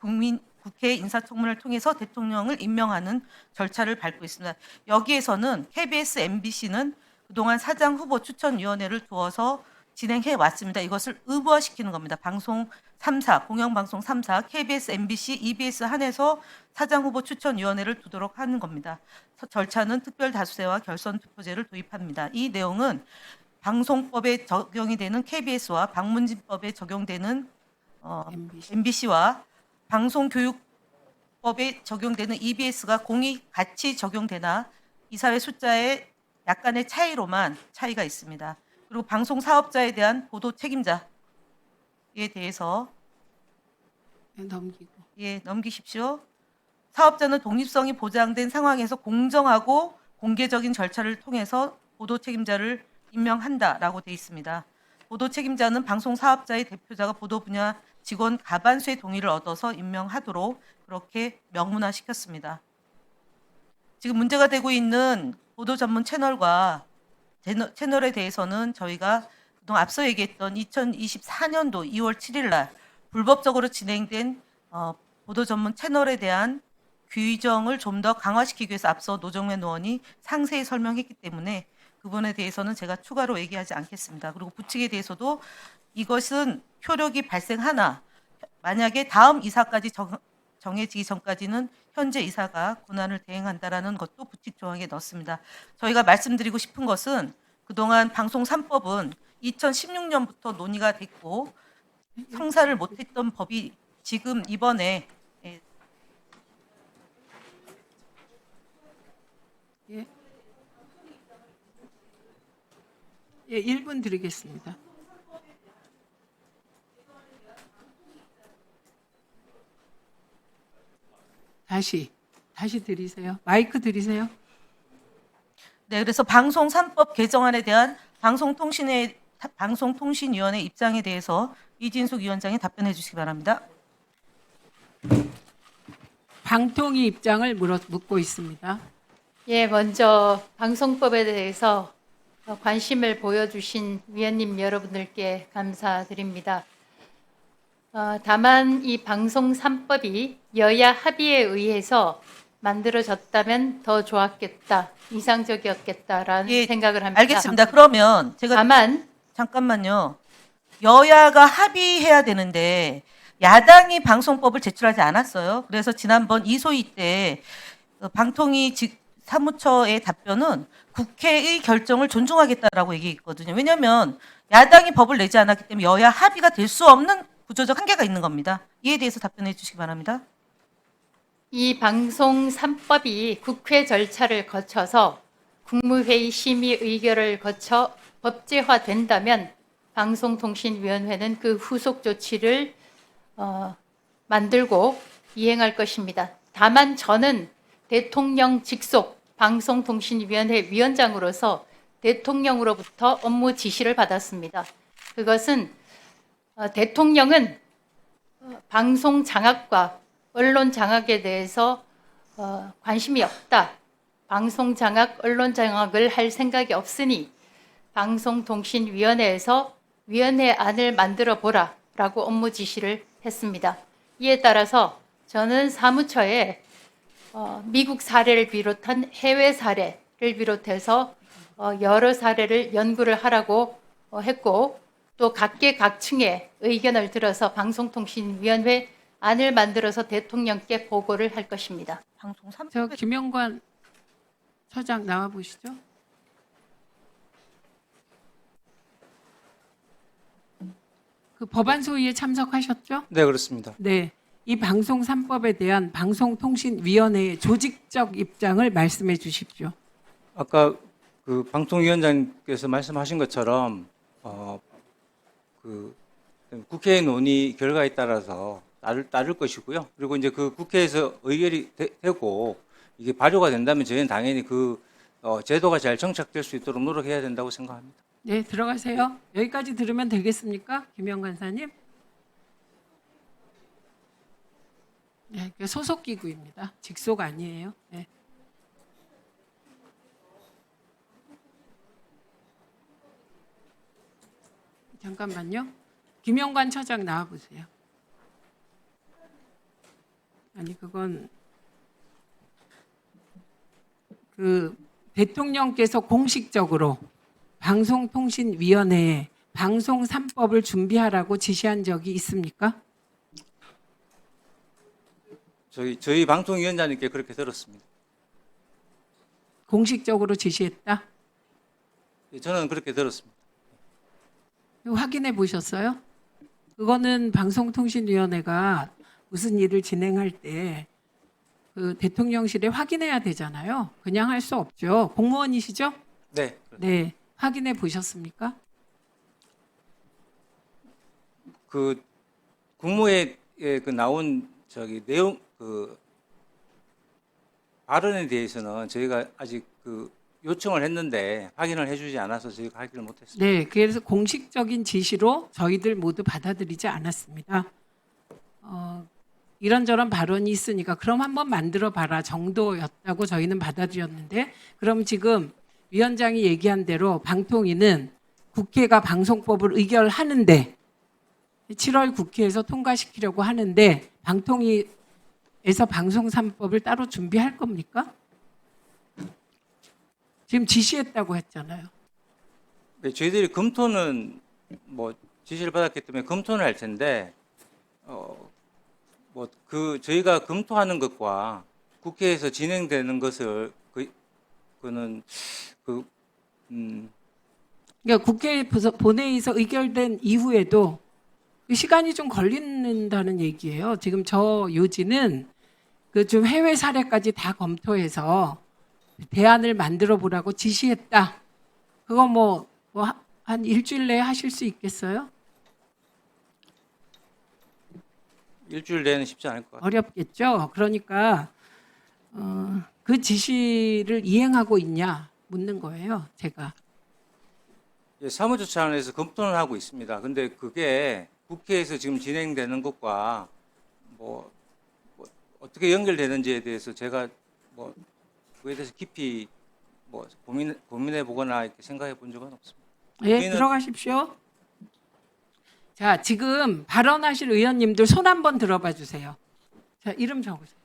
국회 인사청문회를 통해서 대통령을 임명하는 절차를 밟고 있습니다. 여기에서는 KBS, MBC는 그동안 사장 후보 추천위원회를 두어서 진행해 왔습니다. 이것을 의무화시키는 겁니다. 방송 3사, 공영방송 3사, KBS, MBC, EBS 한해서 사장 후보 추천위원회를 두도록 하는 겁니다. 절차는 특별다수제와 결선투표제를 도입합니다. 이 내용은 방송법에 적용이 되는 KBS와 방문진법에 적용되는 MBC와 방송교육법에 적용되는 EBS가 공이 같이 적용되나 이사회 숫자의 약간의 차이로만 차이가 있습니다. 그리고 방송 사업자에 대한 보도 책임자에 대해서 넘기고. 예, 넘기십시오. 사업자는 독립성이 보장된 상황에서 공정하고 공개적인 절차를 통해서 보도 책임자를 임명한다라고 돼 있습니다. 보도 책임자는 방송 사업자의 대표자가 보도 분야 직원 과반수의 동의를 얻어서 임명하도록 그렇게 명문화시켰습니다. 지금 문제가 되고 있는 보도 전문 채널과 채널에 대해서는 저희가 그동안 앞서 얘기했던 2024년도 2월 7일 날 불법적으로 진행된 보도 전문 채널에 대한 규정을 좀 더 강화시키기 위해서 앞서 노정면 의원이 상세히 설명했기 때문에 그 부분에 대해서는 제가 추가로 얘기하지 않겠습니다. 그리고 부칙에 대해서도 이것은 효력이 발생하나 만약에 다음 이사까지 정해지기 전까지는 현재 이사가 권한을 대행한다라는 것도 부칙 조항에 넣습니다. 저희가 말씀드리고 싶은 것은 그동안 방송 3법은 2016년부터 논의가 됐고 성사를 못했던 법이 지금 이번에 예. 예, 1분 드리겠습니다. 다시 드리세요. 마이크 드리세요. 네, 그래서 방송 3법 개정안에 대한 방송통신위원회 입장에 대해서 이진숙 위원장이 답변해 주시기 바랍니다. 방통위 입장을 묻고 있습니다. 예, 먼저 방송법에 대해서 관심을 보여주신 위원님 여러분들께 감사드립니다. 다만 이 방송 3법이 여야 합의에 의해서 만들어졌다면 더 좋았겠다, 이상적이었겠다라는 예, 생각을 합니다. 알겠습니다. 그러면 제가 다만 잠깐만요. 여야가 합의해야 되는데 야당이 방송법을 제출하지 않았어요. 그래서 지난번 이소희 때 방통위 사무처의 답변은 국회의 결정을 존중하겠다라고 얘기했거든요. 왜냐하면 야당이 법을 내지 않았기 때문에 여야 합의가 될 수 없는 구조적 한계가 있는 겁니다. 이에 대해서 답변해 주시기 바랍니다. 이 방송 3법이 국회 절차를 거쳐서 국무회의 심의 의결을 거쳐 법제화된다면 방송통신위원회는 그 후속 조치를 만들고 이행할 것입니다. 다만 저는 대통령 직속 방송통신위원회 위원장으로서 대통령으로부터 업무 지시를 받았습니다. 그것은 대통령은 방송 장악과 언론 장악에 대해서 관심이 없다. 방송 장악, 언론 장악을 할 생각이 없으니 방송통신위원회에서 위원회 안을 만들어 보라 라고 업무 지시를 했습니다. 이에 따라서 저는 사무처에 미국 사례를 비롯한 해외 사례를 비롯해서 여러 사례를 연구를 하라고 했고 또 각계각층의 의견을 들어서 방송통신위원회 안을 만들어서 대통령께 보고를 할 것입니다. 방송 3법 저 김영관 처장 나와 보시죠. 그 법안 소위에 참석하셨죠? 네, 그렇습니다. 네. 이 방송 3법에 대한 방송통신위원회의 조직적 입장을 말씀해 주십시오. 아까 그 방통위원장님께서 말씀하신 것처럼 그 국회 논의 결과에 따라서 따를 것이고요. 그리고 이제 그 국회에서 의결이 되고 이게 발효가 된다면 저희는 당연히 그 제도가 잘 정착될 수 있도록 노력해야 된다고 생각합니다. 네, 들어가세요. 여기까지 들으면 되겠습니까? 김영 간사님. 네, 소속 기구입니다. 직속 아니에요. 네. 잠깐만요. 김영관 처장 나와 보세요. 아니 그건 그 대통령께서 공식적으로 방송통신위원회에 방송 3법을 준비하라고 지시한 적이 있습니까? 저희 방통위원장님께 그렇게 들었습니다. 공식적으로 지시했다? 예, 저는 그렇게 들었습니다. 확인해 보셨어요? 그거는 방송통신위원회가 무슨 일을 진행할 때 그 대통령실에 확인해야 되잖아요. 그냥 할 수 없죠. 공무원이시죠? 네. 네. 확인해 보셨습니까? 그 국무회의 그 나온 내용 발언에 대해서는 저희가 아직 요청을 했는데 확인을 해주지 않아서 저희가 하기를 못했습니다. 네, 그래서 공식적인 지시로 저희들 모두 받아들이지 않았습니다. 이런저런 발언이 있으니까 그럼 한번 만들어 봐라 정도였다고 저희는 받아들였는데, 그럼 지금 위원장이 얘기한 대로 방통위는 국회가 방송법을 의결하는데 7월 국회에서 통과시키려고 하는데 방통위에서 방송 3법을 따로 준비할 겁니까? 지금 지시했다고 했잖아요. 네, 저희들이 검토는 지시를 받았기 때문에 검토는 할 텐데 저희가 검토하는 것과 국회에서 진행되는 것을 그러니까 국회 본회의에서 의결된 이후에도 시간이 좀 걸린다는 얘기예요. 지금 저 요지는 좀 해외 사례까지 다 검토해서 대안을 만들어 보라고 지시했다. 그거 한 일주일 내에 하실 수 있겠어요? 일주일 내에는 쉽지 않을 것 같아요. 어렵겠죠. 그러니까 그 지시를 이행하고 있냐 묻는 거예요. 제가. 예, 사무처 차원에서 검토는 하고 있습니다. 근데 그게 국회에서 지금 진행되는 것과 어떻게 연결되는지에 대해서 제가 그에 대해서 깊이 고민해 보거나 이렇게 생각해 본 적은 없습니다. 예, 들어가십시오. 자, 지금 발언하실 의원님들 손 한번 들어봐 주세요. 자, 이름 적으세요.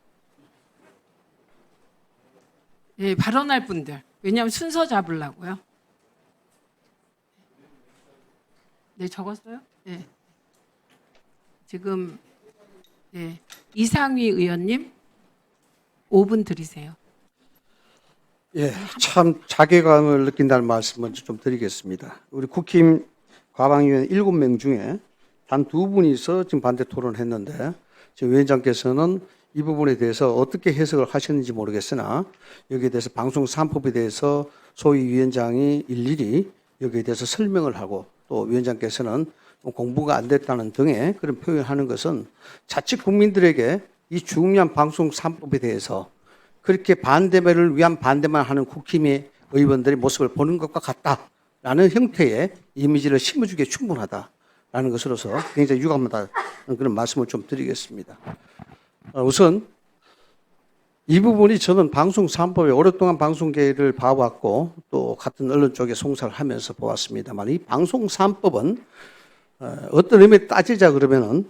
예, 발언할 분들. 왜냐하면 순서 잡으려고요. 네, 적었어요? 네. 지금 이상휘 의원님 5분 드리세요. 예, 참 자괴감을 느낀다는 말씀 먼저 좀 드리겠습니다. 우리 국힘 과방위원 7명 중에 단 2분이서 지금 반대 토론을 했는데, 지금 위원장께서는 이 부분에 대해서 어떻게 해석을 하셨는지 모르겠으나 여기에 대해서 방송 3법에 대해서 소위 위원장이 일일이 여기에 대해서 설명을 하고, 또 위원장께서는 공부가 안 됐다는 등의 그런 표현을 하는 것은 자칫 국민들에게 이 중요한 방송 3법에 대해서 그렇게 반대를 위한 반대만 하는 국힘의 의원들의 모습을 보는 것과 같다라는 형태의 이미지를 심어주기에 충분하다라는 것으로서 굉장히 유감하다는 그런 말씀을 좀 드리겠습니다. 우선 이 부분이 저는 방송 3법에 오랫동안 방송계를 봐왔고 또 같은 언론 쪽에 송사를 하면서 보았습니다만, 이 방송 3법은 어떤 의미에 따지자 그러면은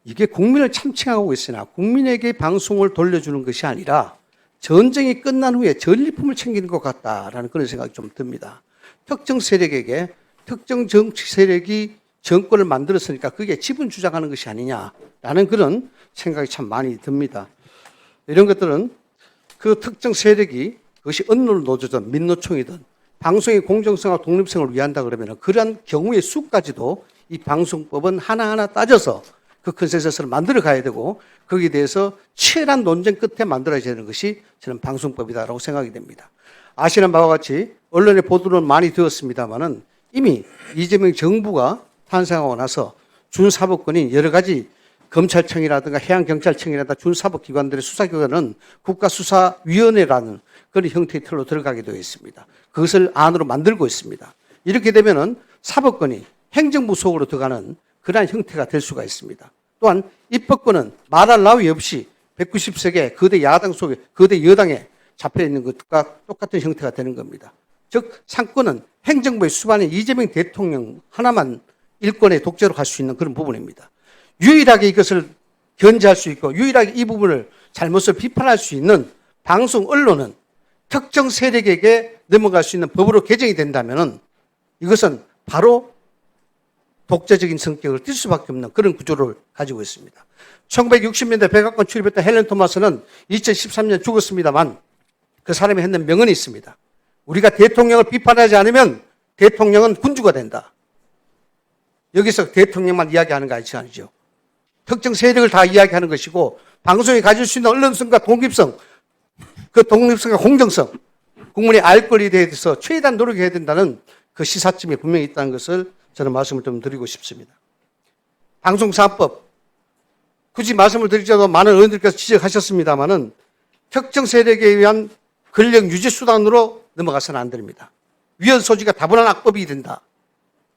이게 국민을 참칭하고 있으나 국민에게 방송을 돌려주는 것이 아니라 전쟁이 끝난 후에 전리품을 챙기는 것 같다라는 그런 생각이 좀 듭니다. 특정 세력에게 특정 정치 세력이 정권을 만들었으니까 그게 지분 주장하는 것이 아니냐라는 그런 생각이 참 많이 듭니다. 이런 것들은 그 특정 세력이 그것이 언론 노조든 민노총이든 방송의 공정성과 독립성을 위한다 그러면 그러한 경우의 수까지도 이 방송법은 하나하나 따져서 그 컨센서스를 만들어 가야 되고, 거기에 대해서 치열한 논쟁 끝에 만들어야 되는 것이 저는 방송법이다라고 생각이 됩니다. 아시는 바와 같이 언론의 보도는 많이 되었습니다만은 이미 이재명 정부가 탄생하고 나서 준사법권인 여러 가지 검찰청이라든가 해양경찰청이라든가 준사법기관들의 수사기관은 국가수사위원회라는 그런 형태의 틀로 들어가게 되어 있습니다. 그것을 안으로 만들고 있습니다. 이렇게 되면은 사법권이 행정부 속으로 들어가는 그러한 형태가 될 수가 있습니다. 또한 입법권은 말할 나위 없이 190석의 거대 야당 속에 거대 여당에 잡혀 있는 것과 똑같은 형태가 되는 겁니다. 즉 상권은 행정부의 수반인 이재명 대통령 하나만 일권의 독재로 갈 수 있는 그런 부분입니다. 유일하게 이것을 견제할 수 있고 유일하게 이 부분을 잘못을 비판할 수 있는 방송 언론은 특정 세력에게 넘어갈 수 있는 법으로 개정이 된다면은 이것은 바로 독재적인 성격을 띌 수밖에 없는 그런 구조를 가지고 있습니다. 1960년대 백악관 출입했던 헬렌 토마스는 2013년 죽었습니다만 그 사람이 했는 명언이 있습니다. 우리가 대통령을 비판하지 않으면 대통령은 군주가 된다. 여기서 대통령만 이야기하는 거 아니죠. 특정 세력을 다 이야기하는 것이고, 방송이 가질 수 있는 언론성과 독립성, 그 독립성과 공정성, 국민의 알 권리에 대해서 최대한 노력해야 된다는 그 시사점이 분명히 있다는 것을 저는 말씀을 좀 드리고 싶습니다. 방송 3법, 굳이 말씀을 드리자도 많은 의원들께서 지적하셨습니다마는 특정 세력에 의한 권력 유지 수단으로 넘어가서는 안 됩니다. 위헌 소지가 다분한 악법이 된다.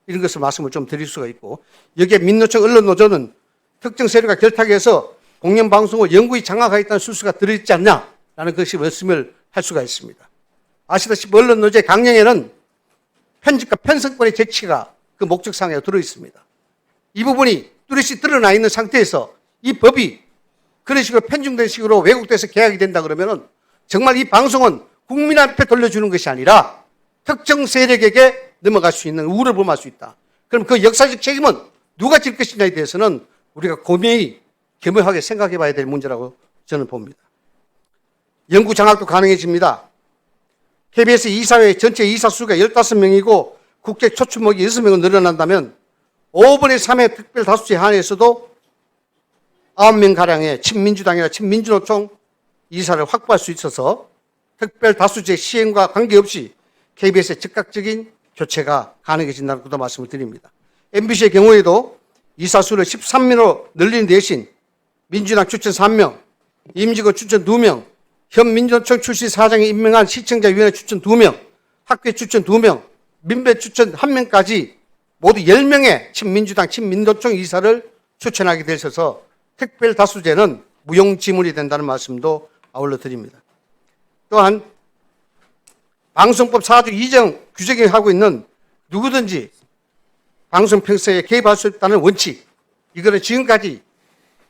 이런 것을 말씀을 좀 드릴 수가 있고, 여기에 민노총 언론노조는 특정 세력과 결탁해서 공영방송을 영구히 장악하겠다는 수수가 들어있지 않냐라는 것이 말씀을 할 수가 있습니다. 아시다시피 언론노조의 강령에는 편집과 편성권의 재치가 그 목적사항에 들어있습니다. 이 부분이 뚜렷이 드러나 있는 상태에서 이 법이 그런 식으로 편중된 식으로 왜곡돼서 개혁이 된다 그러면은 정말 이 방송은 국민 앞에 돌려주는 것이 아니라 특정 세력에게 넘어갈 수 있는 우를 범할 수 있다. 그럼 그 역사적 책임은 누가 질 것이냐에 대해서는 우리가 고민이 겸허하게 생각해 봐야 될 문제라고 저는 봅니다. 연구 장악도 가능해집니다. KBS 이사회 전체 이사 수가 15명이고 국회 초출목이 6명은 늘어난다면 5분의 3의 특별 다수제 한에서도 9명가량의 친민주당이나 친민주노총 이사를 확보할 수 있어서 특별 다수제 시행과 관계없이 KBS의 즉각적인 교체가 가능해진다는 것도 말씀을 드립니다. MBC의 경우에도 이사수를 13명으로 늘리는 대신 민주당 추천 3명, 임직원 추천 2명, 현 민주노총 출신 사장이 임명한 시청자위원회 추천 2명, 학회 추천 2명, 민배 추천 1명까지 모두 10명의 친민주당, 친민노총 이사를 추천하게 되셔서 특별 다수제는 무용지물이 된다는 말씀도 아울러 드립니다. 또한 방송법 4조 2정 규정이 하고 있는 누구든지 방송 평서에 개입할 수 없다는 원칙, 이거는 지금까지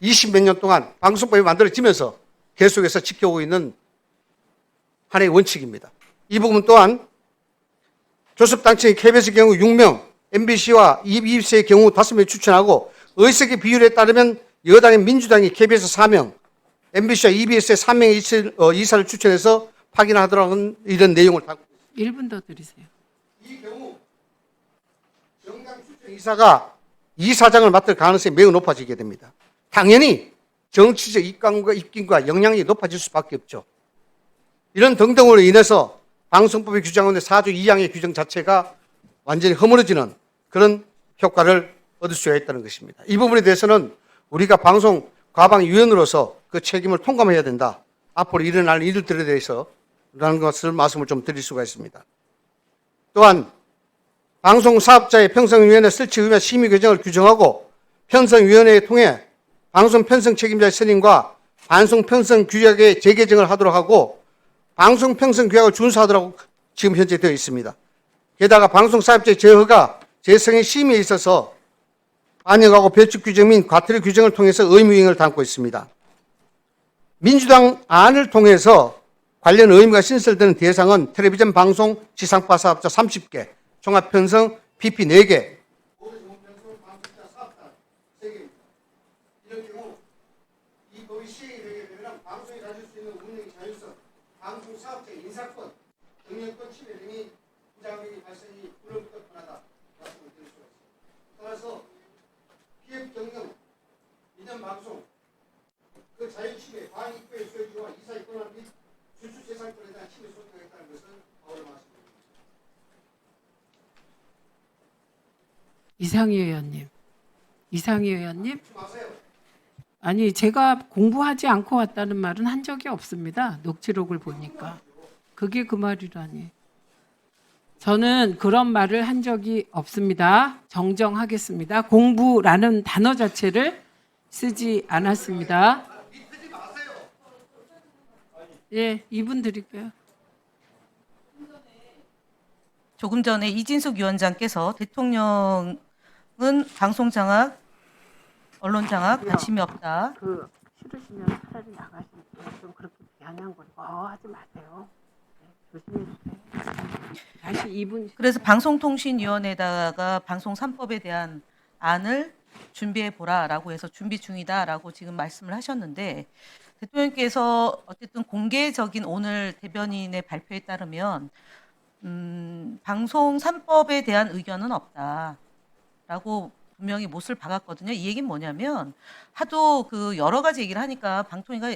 20몇 년 동안 방송법이 만들어지면서 계속해서 지켜오고 있는 하나의 원칙입니다. 이 부분 또한 교섭단체의 KBS의 경우 6명, MBC와 EBC의 경우 5명 추천하고 의석의 비율에 따르면 여당의 민주당이 KBS 4명, MBC와 EBS의 3명의 이사를 추천해서 확인하도록 이런 내용을 담고 있습니다. 1분 더 드리세요. 이 경우 정당 추천 이사가 이사장을 맡을 가능성이 매우 높아지게 됩니다. 당연히 정치적 입김과 영향력이 높아질 수밖에 없죠. 이런 등등으로 인해서 방송법이 규정하는 4조 2항의 규정 자체가 완전히 허물어지는 그런 효과를 얻을 수가 있다는 것입니다. 이 부분에 대해서는 우리가 방송 과방위원으로서 그 책임을 통감해야 된다. 앞으로 일어날 일들에 대해서 라는 것을 말씀을 좀 드릴 수가 있습니다. 또한 방송사업자의 편성위원회 설치 의무 심의 규정을 규정하고 편성위원회를 통해 방송 편성 책임자의 선임과 방송 편성 규약의 재개정을 하도록 하고 방송 편성 규약을 준수하도록 지금 현재 되어 있습니다. 게다가 방송사업자의 재허가 재승인 심의에 있어서 안역하고 별칙 규정 및 과태료 규정을 통해서 의무이행을 담고 있습니다. 민주당 안을 통해서 관련 의무가 신설되는 대상은 텔레비전 방송 지상파 사업자 30개, 종합편성 PP 4개, 이런 경우 이 법이 시행이 되게 되면 방송이 가질 수 있는 운영의 자율성, 방송 사업자 인사권, 경영권 침해 등이 부작용이 발생이 불가피하다 말씀을 드릴 수가 있습니다. 따라서 피해 경영, 민영 방송, 그 자유침해, 과잉 입구의 소유주와 이사의 권한 및 주주재산권에 대한 침해 소송하겠다는 것을 아울러 말씀드립니다. 이상희 의원님. 아니, 제가 공부하지 않고 왔다는 말은 한 적이 없습니다. 녹취록을 보니까. 그게 그 말이라니. 저는 그런 말을 한 적이 없습니다. 정정하겠습니다. 공부라는 단어 자체를 쓰지 않았습니다. 예, 2분 드릴게요. 조금 전에 이진숙 위원장께서 대통령은 방송 장악, 언론 장악 관심이 없다. 싫으시면 차라리 나가시니까 좀 그렇게 비아냥거리고 하지 마세요. 네, 조심해 주세요. 다시 2분. 그래서 방송통신위원회에다가 방송 3법에 대한 안을 준비해 보라라고 해서 준비 중이다라고 지금 말씀을 하셨는데 대통령께서 어쨌든 공개적인 오늘 대변인의 발표에 따르면 방송 3법에 대한 의견은 없다라고 분명히 못을 박았거든요. 이 얘기는 뭐냐면 하도 그 여러 가지 얘기를 하니까 방통위가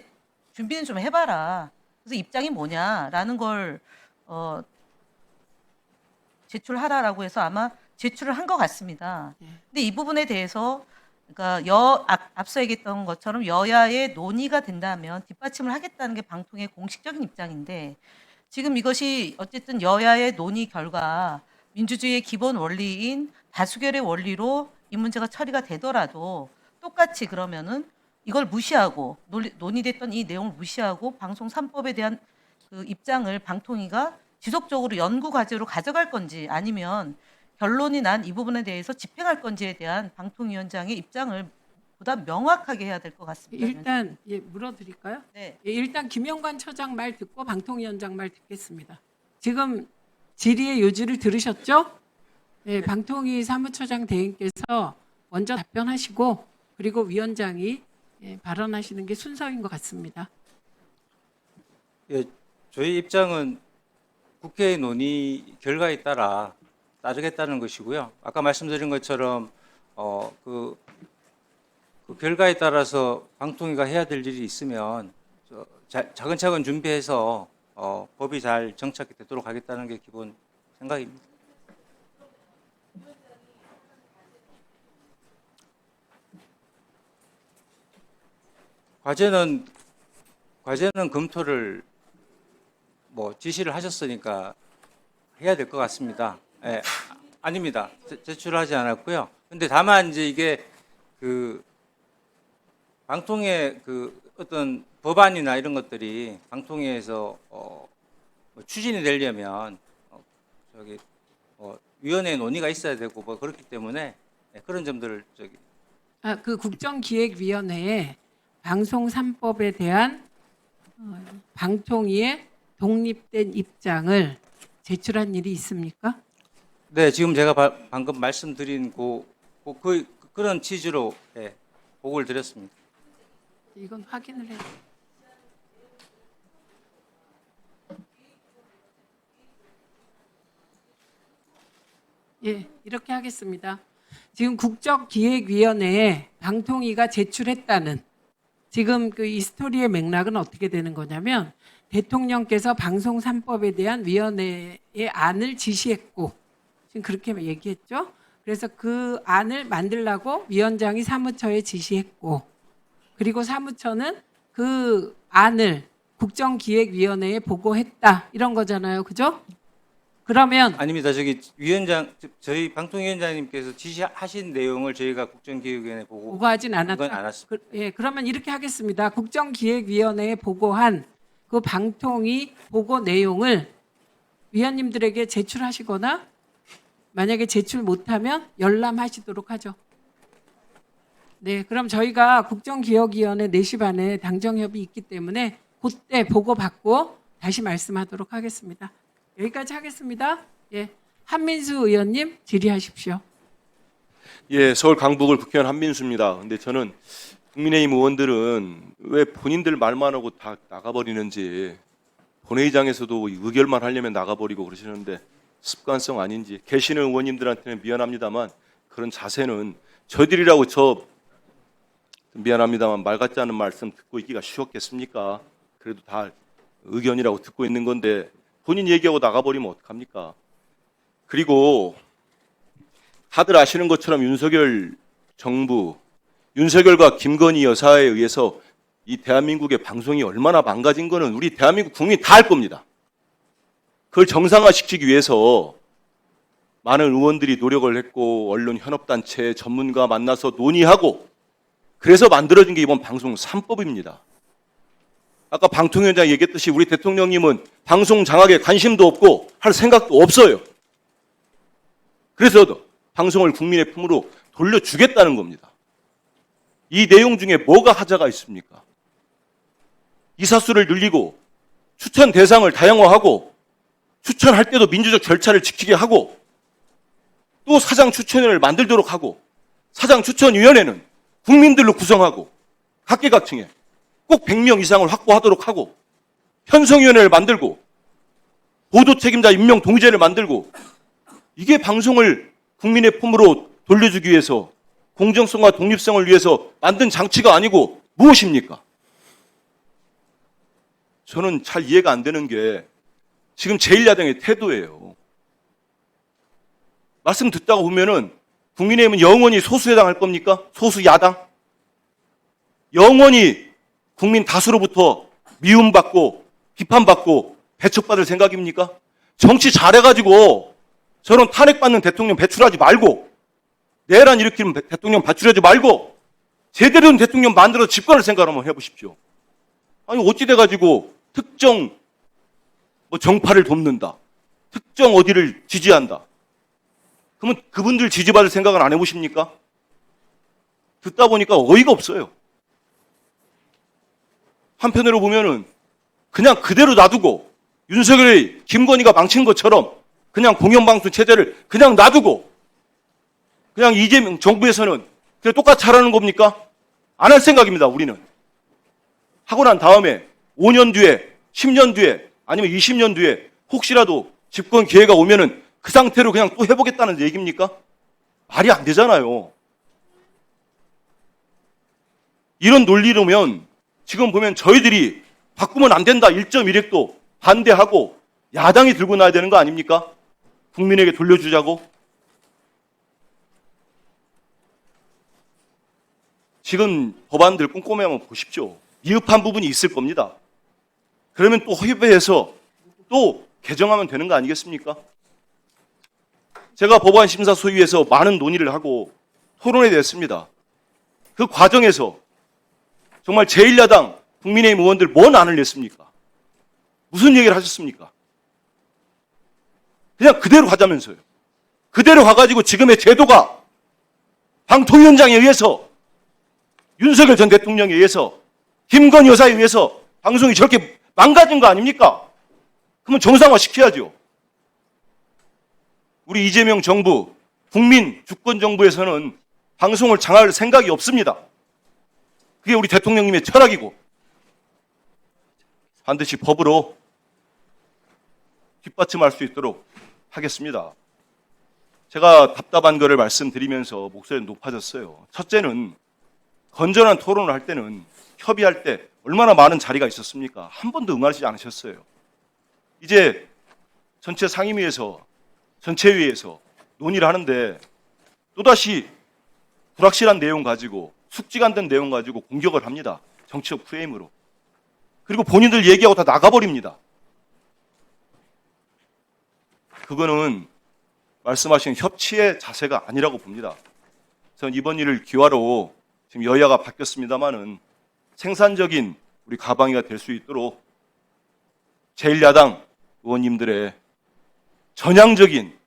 준비는 좀 해봐라. 그래서 입장이 뭐냐라는 걸 제출하라라고 해서 아마 제출을 한 것 같습니다. 근데 이 부분에 대해서 그러니까 앞서 얘기했던 것처럼 여야의 논의가 된다면 뒷받침을 하겠다는 게 방통의 공식적인 입장인데 지금 이것이 어쨌든 여야의 논의 결과 민주주의의 기본 원리인 다수결의 원리로 이 문제가 처리가 되더라도 똑같이 그러면은 이걸 무시하고 논의됐던 이 내용을 무시하고 방송 3법에 대한 그 입장을 방통위가 지속적으로 연구 과제로 가져갈 건지 아니면 결론이 난 이 부분에 대해서 집행할 건지에 대한 방통위원장의 입장을 보다 명확하게 해야 될 것 같습니다. 일단 물어드릴까요? 네. 일단 김영관 처장 말 듣고 방통위원장 말 듣겠습니다. 지금 질의의 요지를 들으셨죠? 네, 방통위 사무처장 대행께서 먼저 답변하시고 그리고 위원장이 발언하시는 게 순서인 것 같습니다. 예, 저희 입장은 국회의 논의 결과에 따라 따르겠다는 것이고요. 아까 말씀드린 것처럼 그 결과에 따라서 방통위가 해야 될 일이 있으면 차근차근 준비해서 법이 잘 정착이 되도록 하겠다는 게 기본 생각입니다. 과제는 검토를 지시를 하셨으니까 해야 될 것 같습니다. 예, 아닙니다. 제출하지 않았고요. 근데 다만 이제 이게 그 방통의 그 어떤 법안이나 이런 것들이 방통위에서 추진이 되려면 위원회 논의가 있어야 되고 그렇기 때문에 그런 점들을 그 국정기획위원회에 방송 3법에 대한 방통위의 독립된 입장을 제출한 일이 있습니까? 네, 지금 제가 방금 말씀드린 그런 취지로 보고를 드렸습니다. 이건 확인을 해야 이렇게 하겠습니다. 지금 국정기획위원회에 방통위가 제출했다는 지금 이 스토리의 맥락은 어떻게 되는 거냐면 대통령께서 방송 3법에 대한 위원회의 안을 지시했고 지금 그렇게 얘기했죠. 그래서 그 안을 만들라고 위원장이 사무처에 지시했고 그리고 사무처는 그 안을 국정기획위원회에 보고했다 이런 거잖아요. 그죠? 그러면 아닙니다. 저희 방통위원장님께서 지시하신 내용을 저희가 국정기획위원회에 보고하진 않았다. 그건 않았습니다. 그러면 이렇게 하겠습니다. 국정기획위원회에 보고한 그 방통위 보고 내용을 위원님들에게 제출하시거나 만약에 제출 못하면 열람하시도록 하죠. 네, 그럼 저희가 국정기획위원회 4시 반에 당정협이 있기 때문에 그때 보고받고 다시 말씀하도록 하겠습니다. 여기까지 하겠습니다. 한민수 의원님 질의하십시오. 서울 강북을 국회의원 한민수입니다. 근데 저는 국민의힘 의원들은 왜 본인들 말만 하고 다 나가버리는지 본회의장에서도 의결만 하려면 나가버리고 그러시는데 습관성 아닌지 계시는 의원님들한테는 미안합니다만 그런 자세는 저희들이라고 미안합니다만 말 같지 않은 말씀 듣고 있기가 쉬웠겠습니까? 그래도 다 의견이라고 듣고 있는 건데 본인 얘기하고 나가버리면 어떡합니까? 그리고 다들 아시는 것처럼 윤석열 정부, 윤석열과 김건희 여사에 의해서 이 대한민국의 방송이 얼마나 망가진 거는 우리 대한민국 국민이 다 알 겁니다. 그걸 정상화시키기 위해서 많은 의원들이 노력을 했고 언론 현업단체 전문가 만나서 논의하고 그래서 만들어진 게 이번 방송 3법입니다. 아까 방통위원장이 얘기했듯이 우리 대통령님은 방송 장악에 관심도 없고 할 생각도 없어요. 그래서 방송을 국민의 품으로 돌려주겠다는 겁니다. 이 내용 중에 뭐가 하자가 있습니까? 이사수를 늘리고 추천 대상을 다양화하고 추천할 때도 민주적 절차를 지키게 하고 또 사장 추천위원회를 만들도록 하고 사장 추천위원회는 국민들로 구성하고 각계각층에 꼭 100명 이상을 확보하도록 하고 편성위원회를 만들고 보도 책임자 임명 동의제를 만들고 이게 방송을 국민의 품으로 돌려주기 위해서 공정성과 독립성을 위해서 만든 장치가 아니고 무엇입니까? 저는 잘 이해가 안 되는 게 지금 제1야당의 태도예요. 말씀 듣다가 보면은 국민의힘은 영원히 소수에 당할 겁니까? 소수 야당? 영원히 국민 다수로부터 미움받고 비판받고 배척받을 생각입니까? 정치 잘해가지고 저런 탄핵받는 대통령 배출하지 말고, 내란 일으키는 대통령 배출하지 말고 제대로 된 대통령 만들어 집권할 생각을 한번 해보십시오. 아니 어찌 돼가지고 특정 뭐 정파를 돕는다, 특정 어디를 지지한다. 그러면 그분들 지지받을 생각은 안 해보십니까? 듣다 보니까 어이가 없어요. 한편으로 보면은 그냥 그대로 놔두고 윤석열이 김건희가 망친 것처럼 그냥 공영방송 체제를 그냥 놔두고 그냥 이재명 정부에서는 그냥 똑같이 하라는 겁니까? 안 할 생각입니다, 우리는. 하고 난 다음에 5년 뒤에, 10년 뒤에, 아니면 20년 뒤에 혹시라도 집권 기회가 오면은 그 상태로 그냥 또 해보겠다는 얘기입니까? 말이 안 되잖아요. 이런 논리로면 지금 보면 저희들이 바꾸면 안 된다 1.1핵도 반대하고 야당이 들고 나야 되는 거 아닙니까? 국민에게 돌려주자고. 지금 법안들 꼼꼼히 한번 보십시오. 미흡한 부분이 있을 겁니다. 그러면 또 협의해서 또 개정하면 되는 거 아니겠습니까? 제가 법안 심사 소위에서 많은 논의를 하고 토론에 냈습니다. 그 과정에서 정말 제1야당 국민의힘 의원들 뭔 안을 냈습니까? 무슨 얘기를 하셨습니까? 그냥 그대로 가자면서요. 그대로 가가지고 지금의 제도가 방통위원장에 의해서, 윤석열 전 대통령에 의해서, 김건희 여사에 의해서 방송이 저렇게 망가진 거 아닙니까? 그러면 정상화 시켜야죠. 우리 이재명 정부, 국민 주권 정부에서는 방송을 장할 생각이 없습니다. 그게 우리 대통령님의 철학이고 반드시 법으로 뒷받침할 수 있도록 하겠습니다. 제가 답답한 거를 말씀드리면서 목소리가 높아졌어요. 첫째는 건전한 토론을 할 때는, 협의할 때 얼마나 많은 자리가 있었습니까? 한 번도 응하지 않으셨어요. 이제 전체 상임위에서, 전체회의에서 논의를 하는데 또다시 불확실한 내용 가지고, 숙지가 안 된 내용 가지고 공격을 합니다. 정치적 프레임으로. 그리고 본인들 얘기하고 다 나가버립니다. 그거는 말씀하신 협치의 자세가 아니라고 봅니다. 저는 이번 일을 기화로 지금 여야가 바뀌었습니다마는 생산적인 우리 가방이가 될 수 있도록 제1야당 의원님들의 전향적인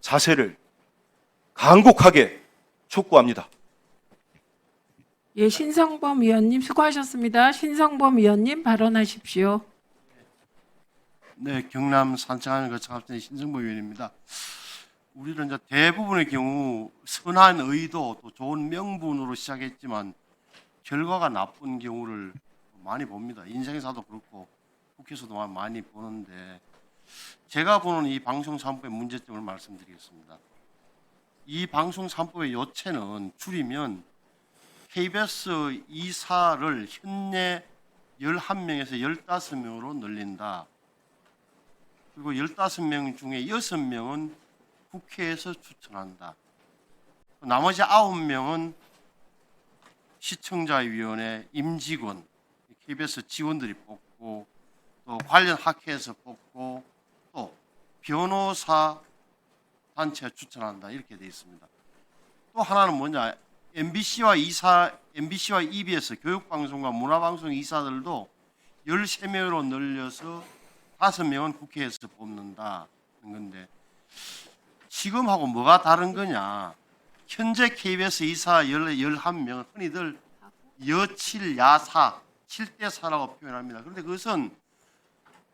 자세를 간곡하게 촉구합니다. 예, 신성범 의원님 수고하셨습니다. 신성범 의원님 발언하십시오. 네, 경남 산청하는 거창합진의 신성범 의원입니다. 우리는 이제 대부분의 경우 선한 의도 또 좋은 명분으로 시작했지만 결과가 나쁜 경우를 많이 봅니다. 인생사도 그렇고 국회에서도 많이 보는데, 제가 보는 이 방송 3법의 문제점을 말씀드리겠습니다. 이 방송 3법의 요체는 줄이면 KBS 이사를 현재 11명에서 15명으로 늘린다. 그리고 15명 중에 6명은 국회에서 추천한다. 나머지 9명은 시청자위원회 임직원, KBS 직원들이 뽑고, 또 관련 학회에서 뽑고, 또 변호사 단체가 추천한다. 이렇게 되어 있습니다. 또 하나는 뭐냐, MBC와 EBS 교육방송과 문화방송 이사들도 13명으로 늘려서 5명은 국회에서 뽑는다는 건데, 지금하고 뭐가 다른 거냐. 현재 KBS 이사 11명, 흔히들 여칠, 야사, 7대4라고 표현합니다. 그런데 그것은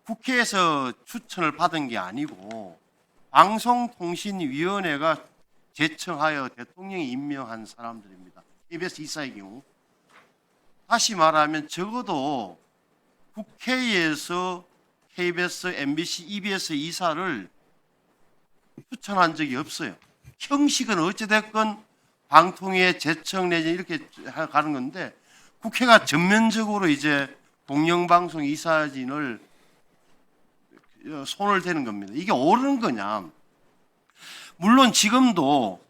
국회에서 추천을 받은 게 아니고 방송통신위원회가 제청하여 대통령이 임명한 사람들입니다. KBS 이사의 경우. 다시 말하면 적어도 국회에서 KBS, MBC, EBS 이사를 추천한 적이 없어요. 형식은 어찌됐건 방통위의 제청 내지 이렇게 가는 건데, 국회가 전면적으로 이제 공영방송 이사진을 손을 대는 겁니다. 이게 옳은 거냐? 물론 지금도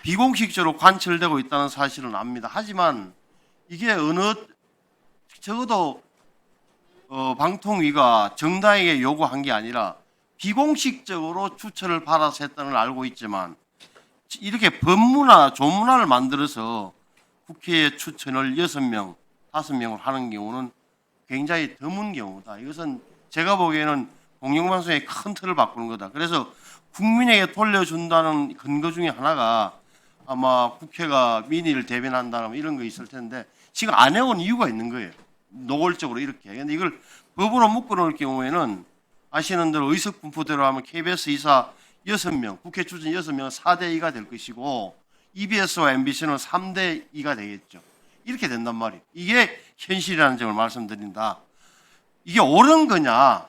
비공식적으로 관철되고 있다는 사실은 압니다. 하지만 이게 적어도 방통위가 정당에게 요구한 게 아니라 비공식적으로 추천을 받아서 했다는 걸 알고 있지만 이렇게 법문화, 조문화를 만들어서 국회에 추천을 6명, 5명을 하는 경우는 굉장히 드문 경우다. 이것은 제가 보기에는 공영방송의 큰 틀을 바꾸는 거다. 그래서 국민에게 돌려준다는 근거 중에 하나가 아마 국회가 민의를 대변한다는 이런 거 있을 텐데 지금 안 해온 이유가 있는 거예요. 노골적으로 이렇게. 근데 이걸 법으로 묶어놓을 경우에는 아시는 대로 의석 분포대로 하면 KBS 이사 6명, 국회 추천 6명은 4대 2가 될 것이고 EBS와 MBC는 3대 2가 되겠죠. 이렇게 된단 말이에요. 이게 현실이라는 점을 말씀드린다. 이게 옳은 거냐?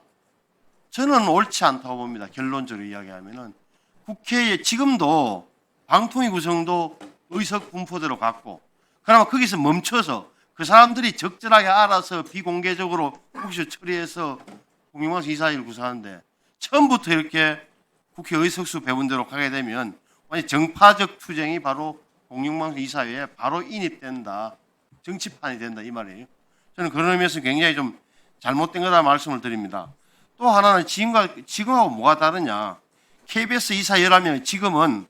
저는 옳지 않다고 봅니다. 결론적으로 이야기하면은 국회에 지금도 방통위 구성도 의석 분포대로 갖고 그나마 거기서 멈춰서 그 사람들이 적절하게 알아서 비공개적으로 국시 처리해서 공영방송 이사회를 구성하는데 처음부터 이렇게 국회 의석수 배분대로 가게 되면 완전 정파적 투쟁이 바로 공영방송 이사회에 바로 인입된다. 정치판이 된다 이 말이에요. 저는 그런 의미에서 굉장히 좀 잘못된 거다 말씀을 드립니다. 또 하나는 지금하고 뭐가 다르냐. KBS 이사 11명 지금은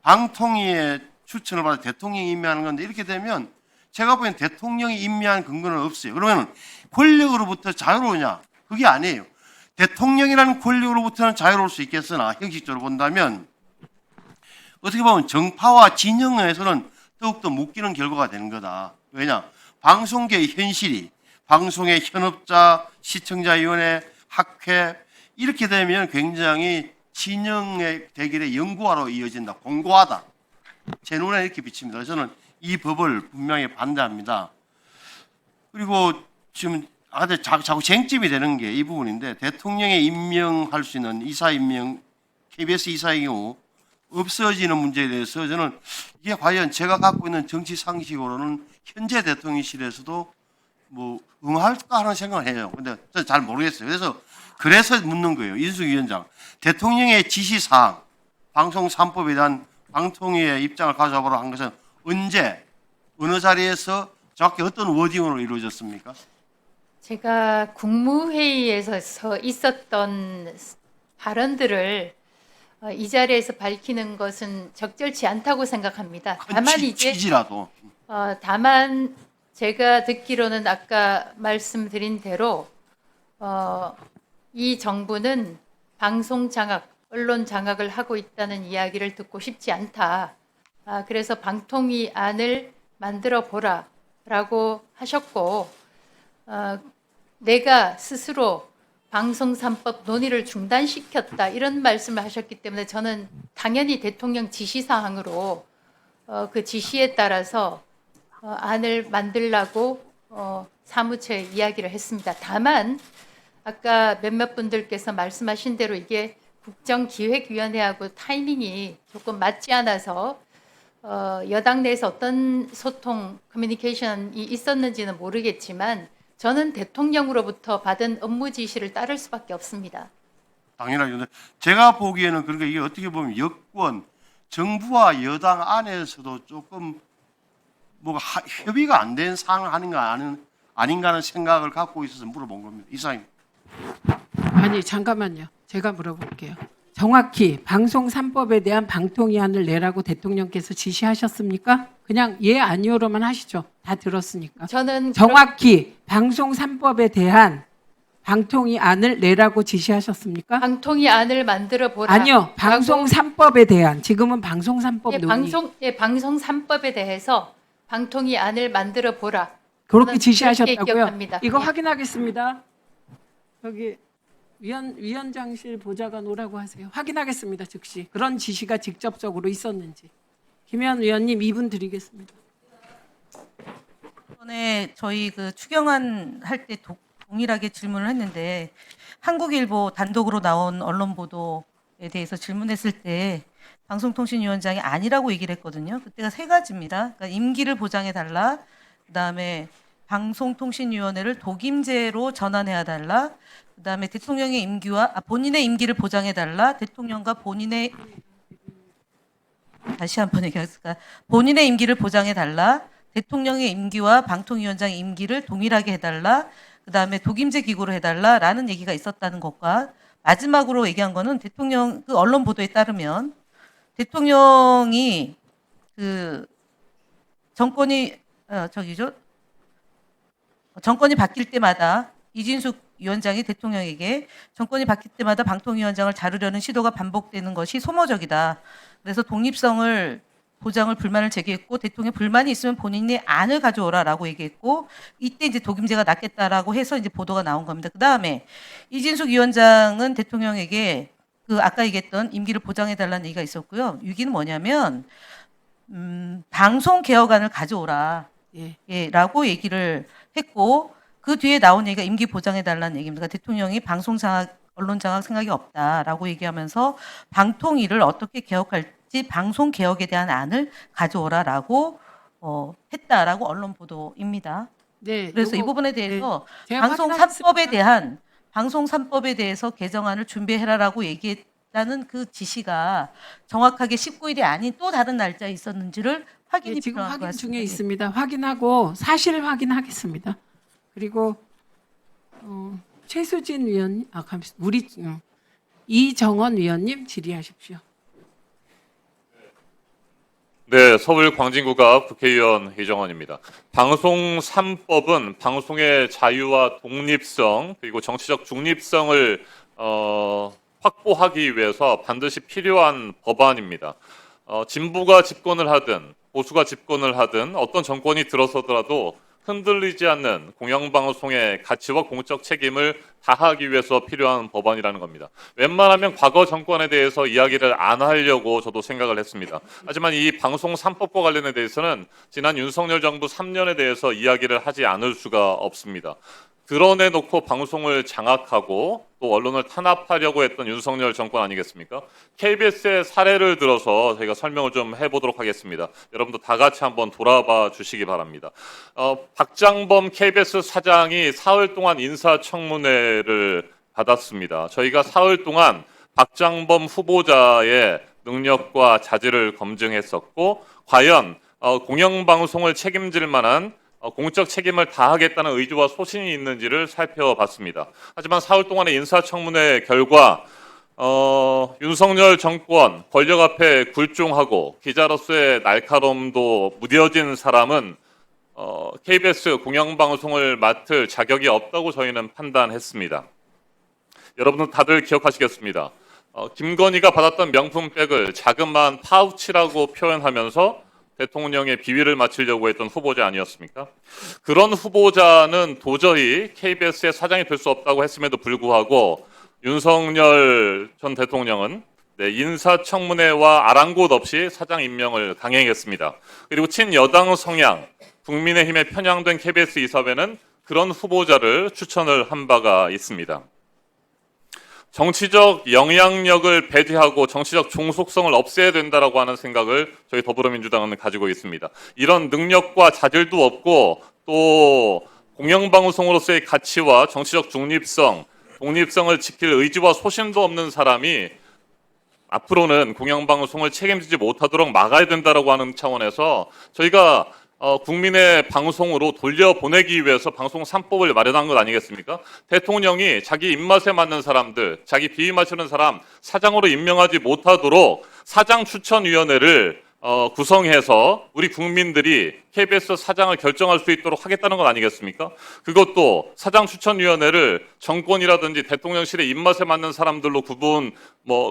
방통위의 추천을 받아 대통령이 임명하는 건데 이렇게 되면 제가 보기엔 대통령이 임명한 근거는 없어요. 그러면 권력으로부터 자유로우냐? 그게 아니에요. 대통령이라는 권력으로부터는 자유로울 수 있겠으나 형식적으로 본다면 어떻게 보면 정파와 진영에서는 더욱더 묶이는 결과가 되는 거다. 왜냐? 방송계의 현실이 방송의 현업자, 시청자위원회, 학회 이렇게 되면 굉장히 진영의 대결의 연구화로 이어진다. 공고하다. 제 눈에 이렇게 비칩니다. 저는 이 법을 분명히 반대합니다. 그리고 지금 자꾸 쟁점이 되는 게 이 부분인데 대통령이 임명할 수 있는 이사 임명 KBS 이사의 경우 없어지는 문제에 대해서 저는 이게 과연 제가 갖고 있는 정치 상식으로는 현재 대통령실에서도 뭐 응할까 하는 생각을 해요. 근데 저는 잘 모르겠어요. 그래서 묻는 거예요. 인수 위원장. 대통령의 지시사항, 방송 3법에 대한 방통위의 입장을 가져보라 한 것은 언제, 어느 자리에서 정확히 어떤 워딩으로 이루어졌습니까? 제가 국무회의에서 있었던 발언들을 이 자리에서 밝히는 것은 적절치 않다고 생각합니다. 다만 이제 취지라도. 다만 제가 듣기로는 아까 말씀드린 대로 이 정부는 방송 장악, 언론 장악을 하고 있다는 이야기를 듣고 싶지 않다. 그래서 방통위 안을 만들어 보라라고 하셨고 내가 스스로 방송 3법 논의를 중단시켰다 이런 말씀을 하셨기 때문에 저는 당연히 대통령 지시사항으로 그 지시에 따라서 안을 만들라고 사무처에 이야기를 했습니다. 다만 아까 몇몇 분들께서 말씀하신 대로 이게 국정기획위원회하고 타이밍이 조금 맞지 않아서 여당 내에서 어떤 소통, 커뮤니케이션이 있었는지는 모르겠지만 저는 대통령으로부터 받은 업무 지시를 따를 수밖에 없습니다. 당연하죠. 제가 보기에는 그러니까 이게 어떻게 보면 여권, 정부와 여당 안에서도 조금 뭐가 협의가 안 된 사항을 아닌가 하는 생각을 갖고 있어서 물어본 겁니다. 이상입니다. 아니 잠깐만요. 제가 물어볼게요. 정확히 방송 3법에 대한 방통위안을 내라고 대통령께서 지시하셨습니까? 그냥 예 아니오로만 하시죠. 다 들었으니까. 저는 정확히 방송 3법에 대한 방통위안을 내라고 지시하셨습니까? 방통위 안을 만들어 보라. 아니요. 방송 3법에 대한 지금은 방송 3법 논의. 방송 3법에 대해서 방통위 안을 만들어 보라. 그렇게 저는 지시하셨다고요? 그렇게 기억합니다. 이거 예. 확인하겠습니다. 여기 위원장실 보좌관 오라고 하세요. 확인하겠습니다. 즉시 그런 지시가 직접적으로 있었는지. 김현 의원님 2분 드리겠습니다. 이번에 저희 그 추경안 할 때 동일하게 질문을 했는데 한국일보 단독으로 나온 언론 보도에 대해서 질문했을 때 방송통신위원장이 아니라고 얘기를 했거든요. 그때가 세 가지입니다. 그러니까 임기를 보장해 달라. 그다음에 방송통신위원회를 독임제로 전환해야 달라. 그다음에 대통령의 임기와 본인의 임기를 보장해 달라. 대통령과 본인의 다시 한번 얘기하겠습니다. 본인의 임기를 보장해 달라. 대통령의 임기와 방통위원장의 임기를 동일하게 해달라. 그다음에 독임제 기구로 해달라라는 얘기가 있었다는 것과 마지막으로 얘기한 거는 대통령 그 언론 보도에 따르면 대통령이 그 정권이 정권이 바뀔 때마다 이진숙 위원장이 대통령에게 정권이 바뀔 때마다 방통위원장을 자르려는 시도가 반복되는 것이 소모적이다. 그래서 독립성을 보장을 불만을 제기했고 대통령 불만이 있으면 본인이 안을 가져오라라고 얘기했고 이때 이제 독임제가 낫겠다라고 해서 이제 보도가 나온 겁니다. 그 다음에 이진숙 위원장은 대통령에게 그 아까 얘기했던 임기를 보장해 달라는 얘기가 있었고요. 위기는 뭐냐면 방송 개혁안을 가져오라. 예, 라고 얘기를 했고 그 뒤에 나온 얘기가 임기 보장해 달라는 얘기입니다. 대통령이 방송 장악, 언론 장악 생각이 없다라고 얘기하면서 방통위를 어떻게 개혁할지 방송 개혁에 대한 안을 가져오라라고 했다라고 언론 보도입니다. 네. 그래서 이 요거- 부분에 대해서 제가 방송 확인하겠습니다. 3법에 대한 방송 3법에 대해서 개정안을 준비해라라고 얘기했다는 그 지시가 정확하게 19일이 아닌 또 다른 날짜에 있었는지를 확인이 예, 지금 필요한 것 확인 중에 같습니다. 있습니다. 확인하고 사실 확인하겠습니다. 그리고 최수진 위원님, 우리 이정원 위원님 질의하십시오. 네, 서울 광진구갑 국회의원 이정원입니다. 방송 3법은 방송의 자유와 독립성 그리고 정치적 중립성을 확보하기 위해서 반드시 필요한 법안입니다. 진보가 집권을 하든 보수가 집권을 하든 어떤 정권이 들어서더라도 흔들리지 않는 공영방송의 가치와 공적 책임을 다하기 위해서 필요한 법안이라는 겁니다. 웬만하면 과거 정권에 대해서 이야기를 안 하려고 저도 생각을 했습니다. 하지만 이 방송 3법과 관련에 대해서는 지난 윤석열 정부 3년에 대해서 이야기를 하지 않을 수가 없습니다. 드러내놓고 방송을 장악하고 또 언론을 탄압하려고 했던 윤석열 정권 아니겠습니까? KBS의 사례를 들어서 저희가 설명을 좀 해보도록 하겠습니다. 여러분도 다 같이 한번 돌아봐 주시기 바랍니다. 박장범 KBS 사장이 사흘 동안 인사청문회를 받았습니다. 저희가 사흘 동안 박장범 후보자의 능력과 자질을 검증했었고 과연 공영방송을 책임질 만한 공적 책임을 다하겠다는 의지와 소신이 있는지를 살펴봤습니다. 하지만 사흘 동안의 인사청문회 결과 윤석열 정권 권력 앞에 굴종하고 기자로서의 날카로움도 무뎌진 사람은 KBS 공영방송을 맡을 자격이 없다고 저희는 판단했습니다. 여러분은 다들 기억하시겠습니다. 김건희가 받았던 명품백을 자그마한 파우치라고 표현하면서 대통령의 비위를 맞추려고 했던 후보자 아니었습니까? 그런 후보자는 도저히 KBS의 사장이 될 수 없다고 했음에도 불구하고 윤석열 전 대통령은 인사청문회와 아랑곳 없이 사장 임명을 강행했습니다. 그리고 친여당 성향, 국민의힘에 편향된 KBS 이사회는 그런 후보자를 추천을 한 바가 있습니다. 정치적 영향력을 배제하고 정치적 종속성을 없애야 된다라고 하는 생각을 저희 더불어민주당은 가지고 있습니다. 이런 능력과 자질도 없고 또 공영방송으로서의 가치와 정치적 중립성, 독립성을 지킬 의지와 소신도 없는 사람이 앞으로는 공영방송을 책임지지 못하도록 막아야 된다라고 하는 차원에서 저희가 국민의 방송으로 돌려보내기 위해서 방송 3법을 마련한 것 아니겠습니까? 대통령이 자기 입맛에 맞는 사람들, 자기 비위 맞추는 사람 사장으로 임명하지 못하도록 사장추천위원회를 구성해서 우리 국민들이 KBS 사장을 결정할 수 있도록 하겠다는 것 아니겠습니까? 그것도 사장추천위원회를 정권이라든지 대통령실의 입맛에 맞는 사람들로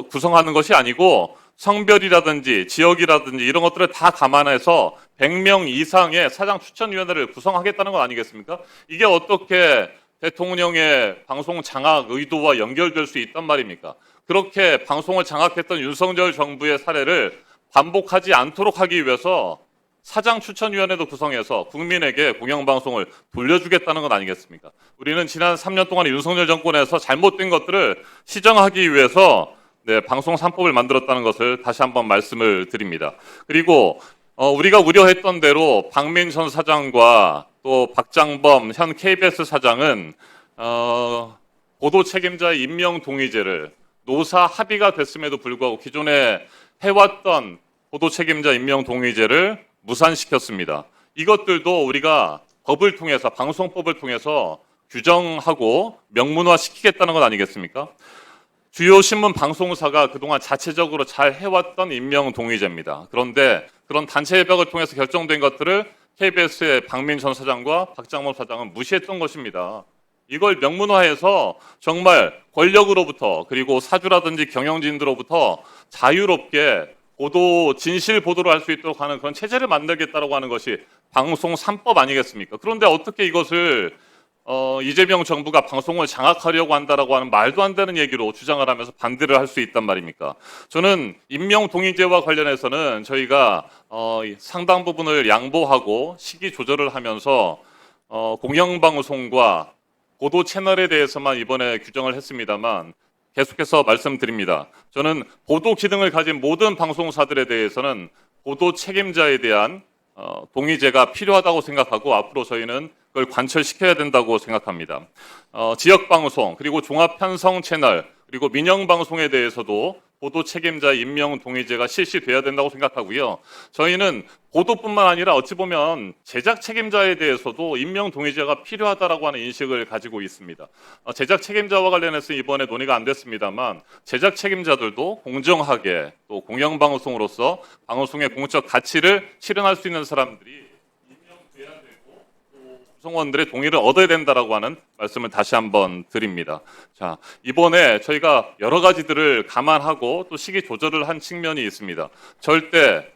구성하는 것이 아니고 성별이라든지 지역이라든지 이런 것들을 다 감안해서 100명 이상의 사장추천위원회를 구성하겠다는 것 아니겠습니까? 이게 어떻게 대통령의 방송 장악 의도와 연결될 수 있단 말입니까? 그렇게 방송을 장악했던 윤석열 정부의 사례를 반복하지 않도록 하기 위해서 사장추천위원회도 구성해서 국민에게 공영방송을 돌려주겠다는 것 아니겠습니까? 우리는 지난 3년 동안 윤석열 정권에서 잘못된 것들을 시정하기 위해서 방송 3법을 만들었다는 것을 다시 한번 말씀을 드립니다. 그리고 우리가 우려했던 대로 박민 전 사장과 또 박장범 현 KBS 사장은 보도 책임자의 임명 동의제를 노사 합의가 됐음에도 불구하고 기존에 해왔던 보도 책임자 임명 동의제를 무산시켰습니다. 이것들도 우리가 법을 통해서 방송법을 통해서 규정하고 명문화시키겠다는 것 아니겠습니까? 주요 신문 방송사가 그동안 자체적으로 잘 해왔던 임명 동의제입니다. 그런데 그런 단체 협약을 통해서 결정된 것들을 KBS의 박민천 사장과 박장범 사장은 무시했던 것입니다. 이걸 명문화해서 정말 권력으로부터 그리고 사주라든지 경영진들로부터 자유롭게 보도, 진실 보도를 할 수 있도록 하는 그런 체제를 만들겠다라고 하는 것이 방송 3법 아니겠습니까? 그런데 어떻게 이것을 이재명 정부가 방송을 장악하려고 한다라고 하는 말도 안 되는 얘기로 주장을 하면서 반대를 할 수 있단 말입니까? 저는 임명 동의제와 관련해서는 저희가 상당 부분을 양보하고 시기 조절을 하면서 공영방송과 보도 채널에 대해서만 이번에 규정을 했습니다만 계속해서 말씀드립니다. 저는 보도 기능을 가진 모든 방송사들에 대해서는 보도 책임자에 대한 동의제가 필요하다고 생각하고 앞으로 저희는 그걸 관철시켜야 된다고 생각합니다. 지역방송 그리고 종합편성 채널 그리고 민영방송에 대해서도 보도 책임자 임명 동의제가 실시돼야 된다고 생각하고요. 저희는 보도뿐만 아니라 어찌 보면 제작 책임자에 대해서도 임명 동의제가 필요하다라고 하는 인식을 가지고 있습니다. 제작 책임자와 관련해서 이번에 논의가 안 됐습니다만 제작 책임자들도 공정하게 또 공영방송으로서 방송의 공적 가치를 실현할 수 있는 사람들이 임명돼야 되고 또 구성원들의 동의를 얻어야 된다라고 하는 말씀을 다시 한번 드립니다. 자, 이번에 저희가 여러 가지들을 감안하고 또 시기 조절을 한 측면이 있습니다. 절대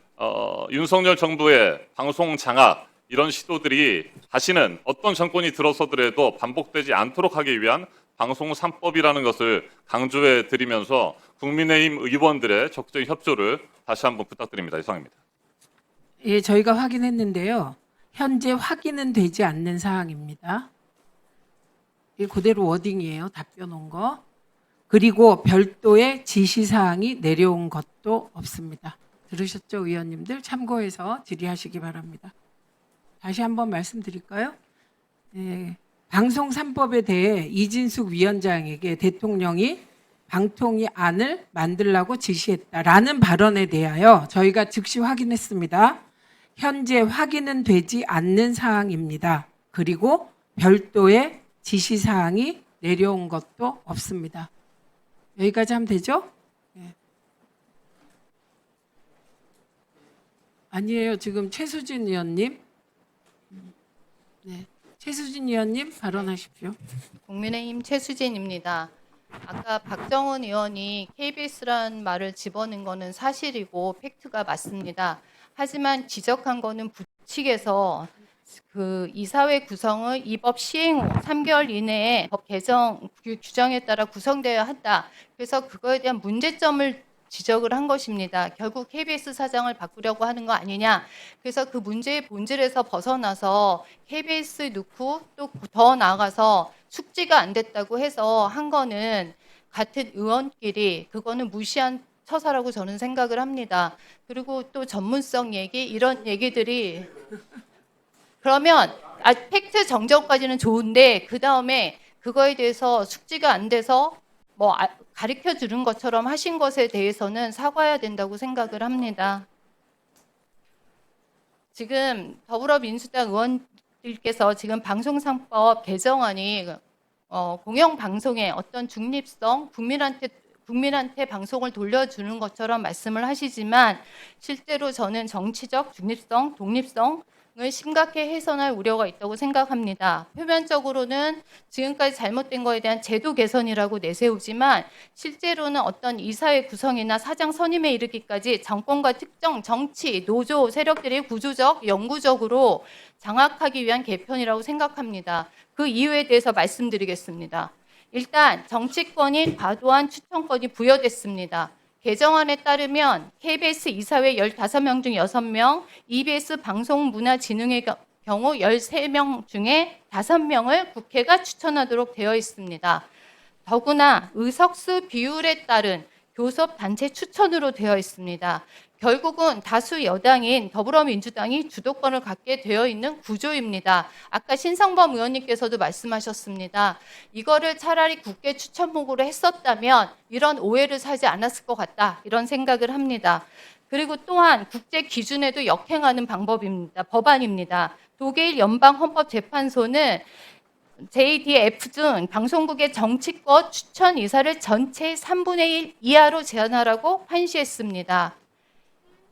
윤석열 정부의 방송 장악 이런 시도들이 다시는 어떤 정권이 들어서더라도 반복되지 않도록 하기 위한 방송 3법이라는 것을 강조해 드리면서 국민의힘 의원들의 적극적인 협조를 다시 한번 부탁드립니다. 이상입니다. 예, 저희가 확인했는데요. 현재 확인은 되지 않는 사항입니다. 이 그대로 워딩이에요. 답변 온 거. 그리고 별도의 지시사항이 내려온 것도 없습니다. 들으셨죠, 의원님들? 참고해서 질의하시기 바랍니다. 다시 한번 말씀드릴까요? 네, 방송 3법에 대해 이진숙 위원장에게 대통령이 방통위안을 만들라고 지시했다라는 발언에 대하여 저희가 즉시 확인했습니다. 현재 확인은 되지 않는 사항입니다. 그리고 별도의 지시사항이 내려온 것도 없습니다. 여기까지 하면 되죠? 네. 아니에요. 지금 최수진 의원님. 네. 최수진 의원님 발언하십시오. 국민의힘 최수진입니다. 아까 박정원 의원이 KBS란 말을 집어넣은 거는 사실이고 팩트가 맞습니다. 하지만 지적한 거는 부칙에서 그 이사회 구성을 이 법 시행 후 3개월 이내에 법 개정 규정에 따라 구성되어야 한다. 그래서 그거에 대한 문제점을 지적을 한 것입니다. 결국 KBS 사장을 바꾸려고 하는 거 아니냐. 그래서 그 문제의 본질에서 벗어나서 KBS 넣고 또 더 나아가서 숙지가 안 됐다고 해서 한 거는 같은 의원끼리 그거는 무시한 처사라고 저는 생각을 합니다. 그리고 또 전문성 얘기 이런 얘기들이 그러면 팩트 정정까지는 좋은데 그 다음에 그거에 대해서 숙지가 안 돼서 뭐 가르쳐 주는 것처럼 하신 것에 대해서는 사과해야 된다고 생각을 합니다. 지금 더불어민주당 의원들께서 지금 방송3법 개정안이 공영방송의 어떤 중립성, 국민한테 방송을 돌려주는 것처럼 말씀을 하시지만 실제로 저는 정치적 중립성, 독립성을 심각히 훼손할 우려가 있다고 생각합니다. 표면적으로는 지금까지 잘못된 거에 대한 제도 개선이라고 내세우지만 실제로는 어떤 이사회 구성이나 사장 선임에 이르기까지 정권과 특정 정치, 노조 세력들이 구조적, 영구적으로 장악하기 위한 개편이라고 생각합니다. 그 이유에 대해서 말씀드리겠습니다. 일단 정치권이 과도한 추천권이 부여됐습니다. 개정안에 따르면 KBS 이사회 15명 중 6명, EBS 방송문화진흥의 경우 13명 중에 5명을 국회가 추천하도록 되어 있습니다. 더구나 의석수 비율에 따른 교섭단체 추천으로 되어 있습니다. 결국은 다수 여당인 더불어민주당이 주도권을 갖게 되어 있는 구조입니다. 아까 신성범 의원님께서도 말씀하셨습니다. 이거를 차라리 국회 추천목으로 했었다면 이런 오해를 사지 않았을 것 같다. 이런 생각을 합니다. 그리고 또한 국제 기준에도 역행하는 법안입니다. 독일 연방헌법재판소는 JDF 등 방송국의 정치권 추천 이사를 전체의 3분의 1 이하로 제한하라고 판시했습니다.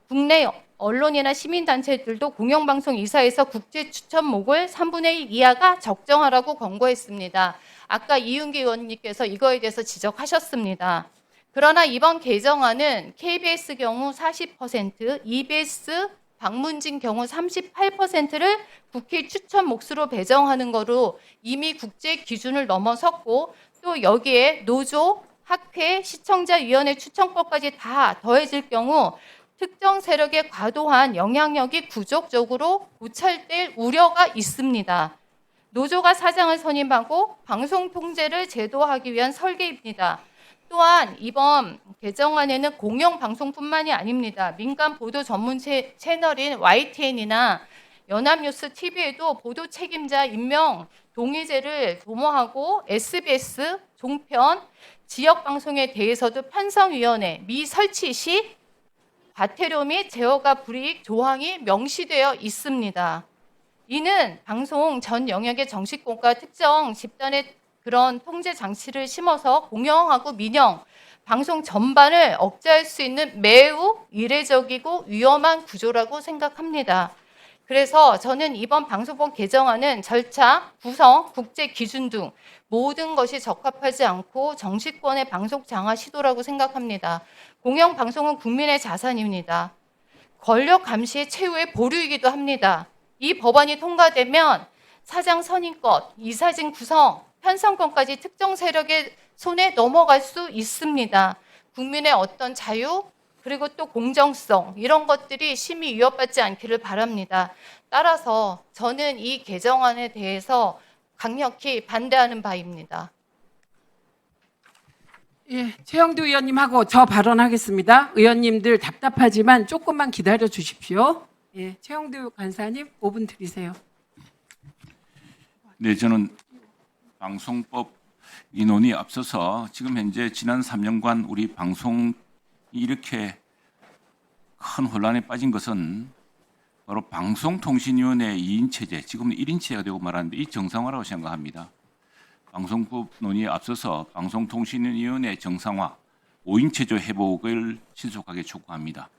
국내 언론이나 시민단체들도 공영방송 이사에서 국제 추천목을 3분의 1 이하가 적정하라고 권고했습니다. 아까 이윤기 의원님께서 이거에 대해서 지적하셨습니다. 그러나 이번 개정안은 KBS 경우 40%, EBS 방문진 경우 38%를 국회 추천 몫으로 배정하는 거로 이미 국제 기준을 넘어섰고 또 여기에 노조, 학회, 시청자위원회 추천권까지 다 더해질 경우 특정 세력의 과도한 영향력이 구조적으로 고찰될 우려가 있습니다. 노조가 사장을 선임하고 방송 통제를 제도화하기 위한 설계입니다. 또한 이번 개정안에는 공영방송뿐만이 아닙니다. 민간 보도 전문 채널인 YTN이나 연합뉴스 TV에도 보도 책임자 임명 동의제를 도모하고 SBS, 종편, 지역방송에 대해서도 편성위원회 미설치 시 과태료 및 제어가 불이익 조항이 명시되어 있습니다. 이는 방송 전 영역의 정치권과 특정 집단의 그런 통제 장치를 심어서 공영하고 민영, 방송 전반을 억제할 수 있는 매우 이례적이고 위험한 구조라고 생각합니다. 그래서 저는 이번 방송법 개정안은 절차, 구성, 국제 기준 등 모든 것이 적합하지 않고 정치권의 방송 장악 시도라고 생각합니다. 공영방송은 국민의 자산입니다. 권력 감시의 최후의 보루이기도 합니다. 이 법안이 통과되면 사장 선임권, 이사진 구성, 편성권까지 특정 세력의 손에 넘어갈 수 있습니다. 국민의 어떤 자유 그리고 또 공정성 이런 것들이 심히 위협받지 않기를 바랍니다. 따라서 저는 이 개정안에 대해서 강력히 반대하는 바입니다. 예, 최영두 의원님하고 저 발언하겠습니다. 의원님들 답답하지만 조금만 기다려 주십시오. 예, 최영두 간사님 5분 드리세요. 네, 저는 방송법 인원이 앞서서 지금 현재 지난 3년간 우리 방송이 이렇게 큰 혼란에 빠진 것은 바로 방송통신위원회 2인 체제, 지금은 1인 체제가 되고 말하는데 이 정상화라고 생각합니다. 방송법 논의에 앞서서 방송통신위원회 정상화, 5인 체제 회복을 신속하게 촉구합니다.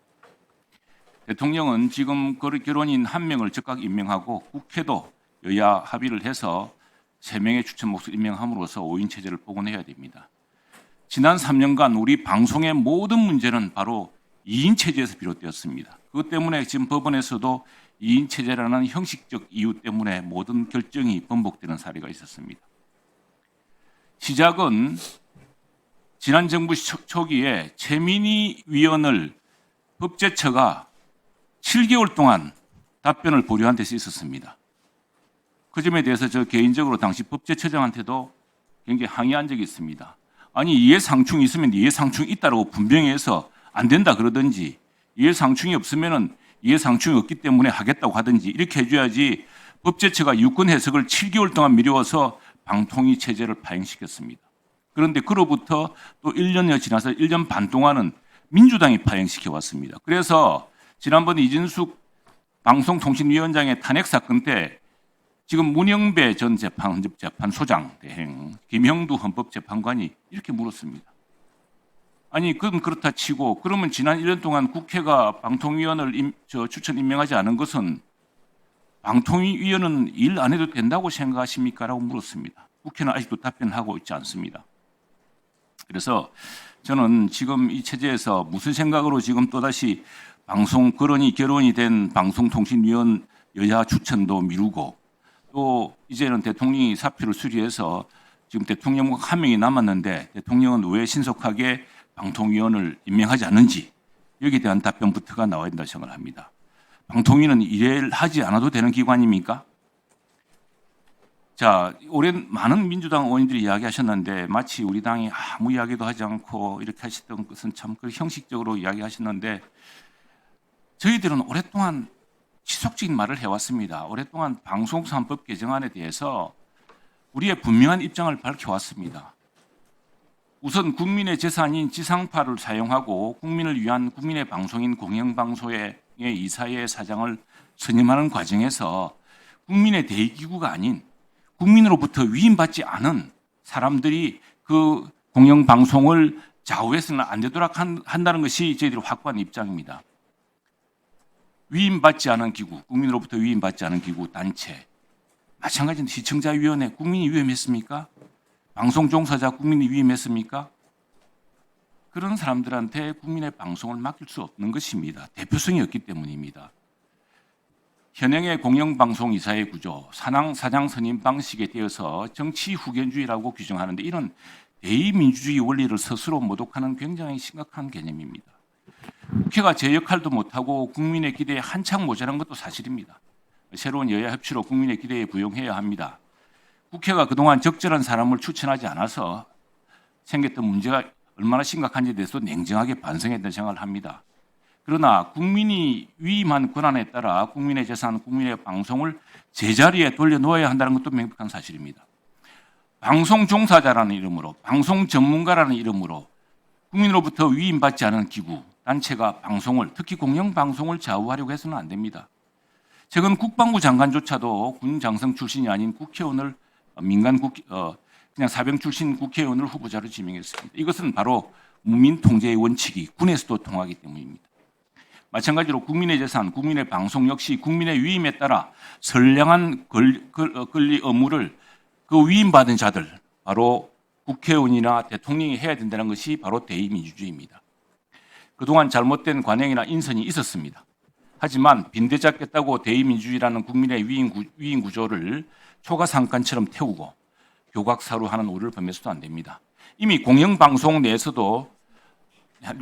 대통령은 지금 결혼인 1명을 즉각 임명하고 국회도 여야 합의를 해서 3명의 추천 몫을 임명함으로써 5인 체제를 복원해야 됩니다. 지난 3년간 우리 방송의 모든 문제는 바로 2인 체제에서 비롯되었습니다. 그것 때문에 지금 법원에서도 2인 체제라는 형식적 이유 때문에 모든 결정이 번복되는 사례가 있었습니다. 시작은 지난 정부 초기에 최민희 위원을 법제처가 7개월 동안 답변을 보류한 데서 있었습니다. 그 점에 대해서 저 개인적으로 당시 법제처장한테도 굉장히 항의한 적이 있습니다. 아니 이해상충이 있으면 이해상충이 있다고 분명히 해서 안 된다 그러든지 이해상충이 없으면 이해상충이 없기 때문에 하겠다고 하든지 이렇게 해줘야지 법제처가 유권 해석을 7개월 동안 미뤄서 방통위 체제를 파행시켰습니다. 그런데 그로부터 또 1년여 지나서 1년 반 동안은 민주당이 파행시켜 왔습니다. 그래서 지난번 이진숙 방송통신위원장의 탄핵 사건 때 지금 문영배 전 재판소장 대행, 김형두 헌법재판관이 이렇게 물었습니다. 아니 그건 그렇다 치고 그러면 지난 1년 동안 국회가 방통위원을 추천 임명하지 않은 것은 방통위원은 일 안 해도 된다고 생각하십니까? 라고 물었습니다. 국회는 아직도 답변하고 있지 않습니다. 그래서 저는 지금 이 체제에서 무슨 생각으로 지금 또다시 결혼이 된 방송통신위원 여야 추천도 미루고 또 이제는 대통령이 사표를 수리해서 지금 대통령 1명이 남았는데 대통령은 왜 신속하게 방통위원을 임명하지 않는지 여기에 대한 답변부터가 나와야 된다고 생각을 합니다. 방통위는 일을 하지 않아도 되는 기관입니까? 자, 오랜 많은 민주당 의원님들이 이야기하셨는데 마치 우리 당이 아무 이야기도 하지 않고 이렇게 하셨던 것은 참 형식적으로 이야기하셨는데 저희들은 오랫동안 지속적인 말을 해왔습니다. 오랫동안 방송사법 개정안에 대해서 우리의 분명한 입장을 밝혀왔습니다. 우선 국민의 재산인 지상파를 사용하고 국민을 위한 국민의 방송인 공영방송의 이사회 사장을 선임하는 과정에서 국민의 대의기구가 아닌 국민으로부터 위임받지 않은 사람들이 그 공영방송을 좌우해서는 안 되도록 한다는 것이 저희들이 확고한 입장입니다. 위임받지 않은 기구, 국민으로부터 위임받지 않은 기구, 단체. 마찬가지로 시청자위원회, 국민이 위임했습니까? 방송 종사자 국민이 위임했습니까? 그런 사람들한테 국민의 방송을 맡길 수 없는 것입니다. 대표성이 없기 때문입니다. 현행의 공영방송 이사회 구조, 사장 선임 방식에 대해서 정치 후견주의라고 규정하는데 이런 대의민주주의 원리를 스스로 모독하는 굉장히 심각한 개념입니다. 국회가 제 역할도 못하고 국민의 기대에 한창 모자란 것도 사실입니다. 새로운 여야 협치로 국민의 기대에 부응해야 합니다. 국회가 그동안 적절한 사람을 추천하지 않아서 생겼던 문제가 얼마나 심각한지에 대해서 냉정하게 반성해야 된다고 생각을 합니다. 그러나 국민이 위임한 권한에 따라 국민의 재산, 국민의 방송을 제자리에 돌려놓아야 한다는 것도 명백한 사실입니다. 방송 종사자라는 이름으로, 방송 전문가라는 이름으로 국민으로부터 위임받지 않은 기구, 단체가 방송을, 특히 공영방송을 좌우하려고 해서는 안 됩니다. 최근 국방부 장관조차도 군 장성 출신이 아닌 국회의원을 그냥 사병 출신 국회의원을 후보자로 지명했습니다. 이것은 바로 무민 통제의 원칙이 군에서도 통하기 때문입니다. 마찬가지로 국민의 재산, 국민의 방송 역시 국민의 위임에 따라 선량한 권리 의무를 그 위임받은 자들, 바로 국회의원이나 대통령이 해야 된다는 것이 바로 대의민주주의입니다. 그동안 잘못된 관행이나 인선이 있었습니다. 하지만 빈대 잡겠다고 대의민주주의라는 국민의 위임 구조를 초가상간처럼 태우고 교각사루하는 오류를 범해서도 안 됩니다. 이미 공영방송 내에서도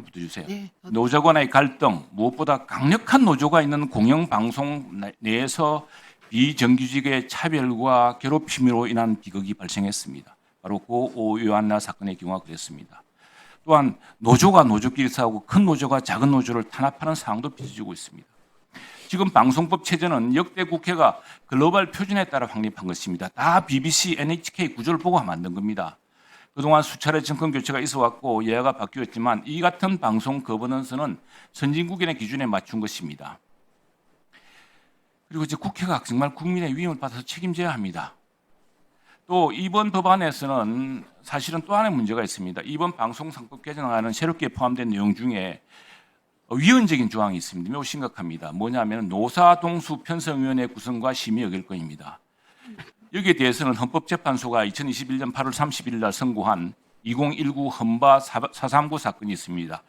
붙여주세요. 네, 노조 간의 갈등, 무엇보다 강력한 노조가 있는 공영방송 내에서 비정규직의 차별과 괴롭힘으로 인한 비극이 발생했습니다. 바로 고 오요한나 사건의 경우가 그랬습니다. 또한 노조가 노조끼리 싸우고 큰 노조가 작은 노조를 탄압하는 상황도 빚어지고 있습니다. 지금 방송법 체제는 역대 국회가 글로벌 표준에 따라 확립한 것입니다. 다 BBC, NHK 구조를 보고 만든 겁니다. 그동안 수차례 정권 교체가 있어왔고 여야가 바뀌었지만 이 같은 방송 거버넌스는 선진국인의 기준에 맞춘 것입니다. 그리고 이제 국회가 정말 국민의 위임을 받아서 책임져야 합니다. 또 이번 법안에서는 사실은 또 하나의 문제가 있습니다. 이번 방송상법 개정안은 새롭게 포함된 내용 중에 위헌적인 조항이 있습니다. 매우 심각합니다. 뭐냐면 노사동수 편성위원회 구성과 심의 의결권입니다. 여기에 대해서는 헌법재판소가 2021년 8월 30일 날 선고한 2019 헌바 439 사건이 있습니다.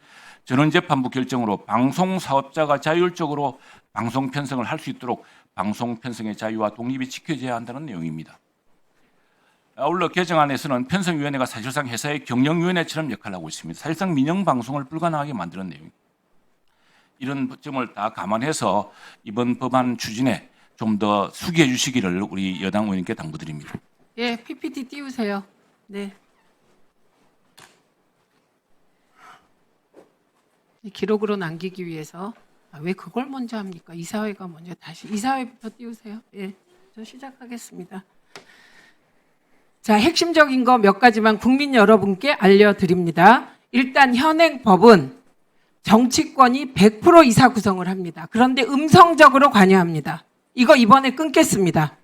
전원재판부 결정으로 방송사업자가 자율적으로 방송 편성을 할 수 있도록 방송 편성의 자유와 독립이 지켜져야 한다는 내용입니다. 아울러 개정안에서는 편성위원회가 사실상 회사의 경영위원회처럼 역할을 하고 있습니다. 사실상 민영방송을 불가능하게 만드는 내용입니다. 이런 점을 다 감안해서 이번 법안 추진에 좀 더 수기해 주시기를 우리 여당 의원님께 당부드립니다. 예, PPT 띄우세요. 네. 기록으로 남기기 위해서 왜 그걸 먼저 합니까? 이사회가 먼저 다시 이사회부터 띄우세요. 예, 저 시작하겠습니다. 자, 핵심적인 거 몇 가지만 국민 여러분께 알려드립니다. 일단 현행 법은 정치권이 100% 이사 구성을 합니다. 그런데 음성적으로 관여합니다. 이거 이번에 끊겠습니다.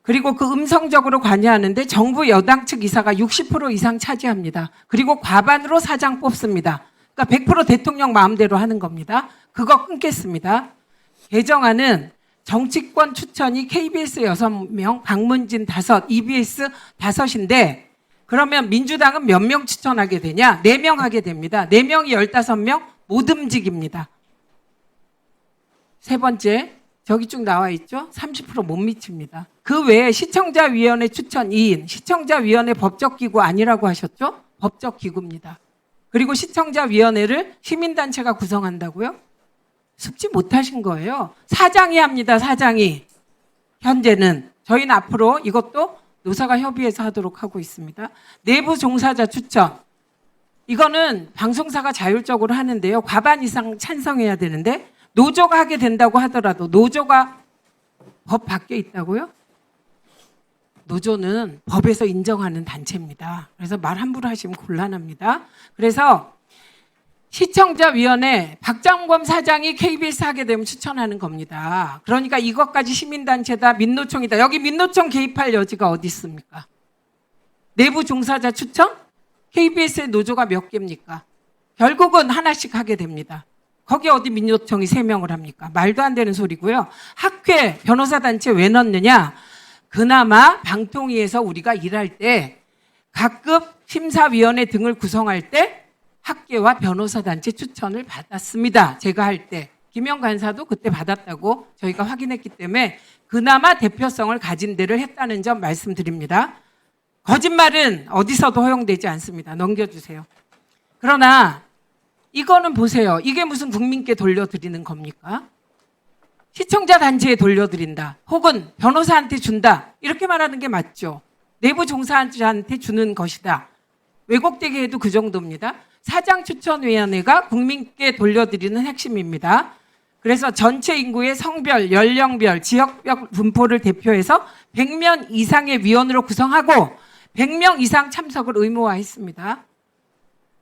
그리고 그 음성적으로 관여하는데 정부 여당 측 이사가 60% 이상 차지합니다. 그리고 과반으로 사장 뽑습니다. 그러니까 100% 대통령 마음대로 하는 겁니다. 그거 끊겠습니다. 개정안은 정치권 추천이 KBS 6명, 박문진 5, EBS 5인데 그러면 민주당은 몇 명 추천하게 되냐? 4명 하게 됩니다. 4명이 15명 못 움직입니다. 세 번째, 저기 쭉 나와 있죠? 30% 못 미칩니다. 그 외에 시청자위원회 추천 2인, 시청자위원회 법적기구 아니라고 하셨죠? 법적기구입니다. 그리고 시청자위원회를 시민단체가 구성한다고요? 습지 못하신 거예요. 사장이 합니다. 사장이. 현재는. 저희는 앞으로 이것도 노사가 협의해서 하도록 하고 있습니다. 내부 종사자 추천. 이거는 방송사가 자율적으로 하는데요. 과반 이상 찬성해야 되는데 노조가 하게 된다고 하더라도 노조가 법 밖에 있다고요? 노조는 법에서 인정하는 단체입니다. 그래서 말 함부로 하시면 곤란합니다. 그래서 시청자위원회 박장범 사장이 KBS 하게 되면 추천하는 겁니다. 그러니까 이것까지 시민단체다, 민노총이다. 여기 민노총 개입할 여지가 어디 있습니까? 내부 종사자 추천? KBS의 노조가 몇 개입니까? 결국은 하나씩 하게 됩니다. 거기 어디 민노총이 3명을 합니까? 말도 안 되는 소리고요. 학회, 변호사단체 왜 넣느냐? 그나마 방통위에서 우리가 일할 때 각급 심사위원회 등을 구성할 때 학계와 변호사단체 추천을 받았습니다. 제가 할 때. 김영 간사도 그때 받았다고 저희가 확인했기 때문에 그나마 대표성을 가진 데를 했다는 점 말씀드립니다. 거짓말은 어디서도 허용되지 않습니다. 넘겨주세요. 그러나 이거는 보세요. 이게 무슨 국민께 돌려드리는 겁니까? 시청자 단체에 돌려드린다. 혹은 변호사한테 준다. 이렇게 말하는 게 맞죠. 내부 종사자한테 주는 것이다. 왜곡되게 해도 그 정도입니다. 사장추천위원회가 국민께 돌려드리는 핵심입니다. 그래서 전체 인구의 성별, 연령별, 지역별 분포를 대표해서 100명 이상의 위원으로 구성하고 100명 이상 참석을 의무화했습니다.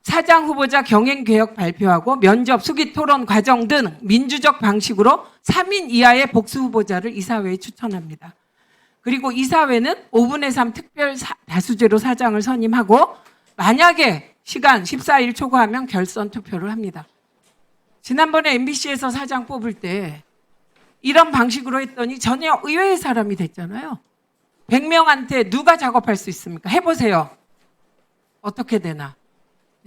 사장 후보자 경영개혁 발표하고 면접, 수기 토론 과정 등 민주적 방식으로 3인 이하의 복수 후보자를 이사회에 추천합니다. 그리고 이사회는 5분의 3 특별 다수제로 사장을 선임하고 만약에 시간 14일 초과하면 결선 투표를 합니다. 지난번에 MBC에서 사장 뽑을 때 이런 방식으로 했더니 전혀 의외의 사람이 됐잖아요. 100명한테 누가 작업할 수 있습니까? 해보세요. 어떻게 되나.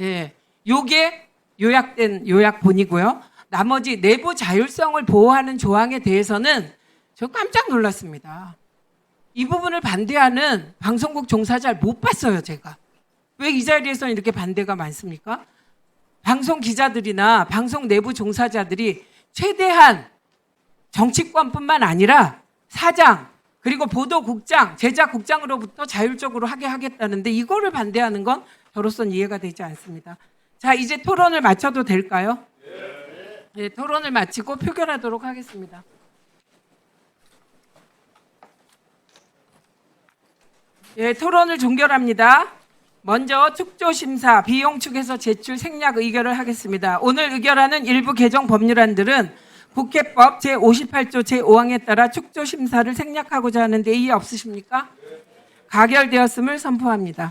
예, 요게 요약된 요약본이고요. 나머지 내부 자율성을 보호하는 조항에 대해서는 저 깜짝 놀랐습니다. 이 부분을 반대하는 방송국 종사자를 못 봤어요, 제가. 왜 이 자리에서는 이렇게 반대가 많습니까? 방송 기자들이나 방송 내부 종사자들이 최대한 정치권뿐만 아니라 사장, 그리고 보도국장, 제작국장으로부터 자율적으로 하게 하겠다는데 이거를 반대하는 건 저로서는 이해가 되지 않습니다. 자, 이제 토론을 마쳐도 될까요? 네, 토론을 마치고 표결하도록 하겠습니다. 예, 토론을 종결합니다. 먼저 축조심사 비용 측에서 제출 생략 의결을 하겠습니다. 오늘 의결하는 일부 개정 법률안들은 국회법 제58조 제5항에 따라 축조심사를 생략하고자 하는데 이의 없으십니까? 가결되었음을 선포합니다.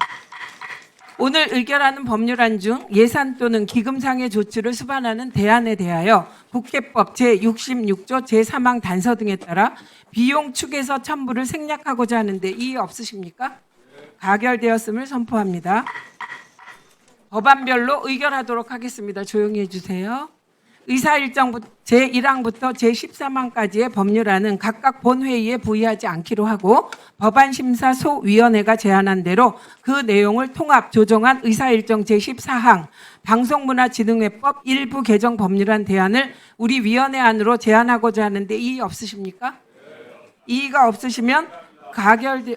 오늘 의결하는 법률안 중 예산 또는 기금상의 조치를 수반하는 대안에 대하여 국회법 제66조 제3항 단서 등에 따라 비용 축에서 첨부를 생략하고자 하는데 이의 없으십니까? 가결되었음을 선포합니다. 법안별로 의결하도록 하겠습니다. 조용히 해주세요. 의사일정 제1항부터 제13항까지의 법률안은 각각 본회의에 부의하지 않기로 하고 법안심사소위원회가 제안한 대로 그 내용을 통합 조정한 의사일정 제14항 방송문화진흥회법 일부 개정 법률안 대안을 우리 위원회 안으로 제안하고자 하는데 이의 없으십니까? 이의가 없으시면 가결되...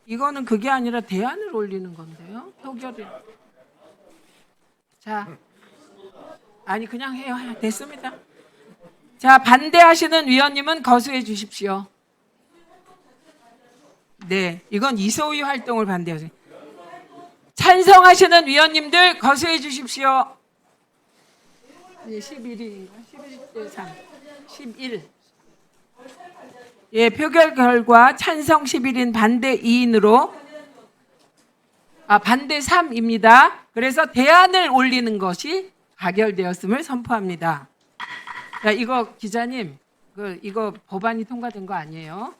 이거는 그게 아니라 대안을 올리는 건데요. 표결이. 자, 아니 그냥 해요. 됐습니다. 자, 반대하시는 위원님은 거수해 주십시오. 네, 이건 이소희 활동을 반대하세요. 찬성하시는 위원님들 거수해 주십시오. 네, 11일인가? 11대 3. 11. 예, 표결 결과 찬성 11인 반대 2인으로 반대 3입니다. 그래서 대안을 올리는 것이 가결되었음을 선포합니다. 자, 이거 기자님, 이거 법안이 통과된 거 아니에요?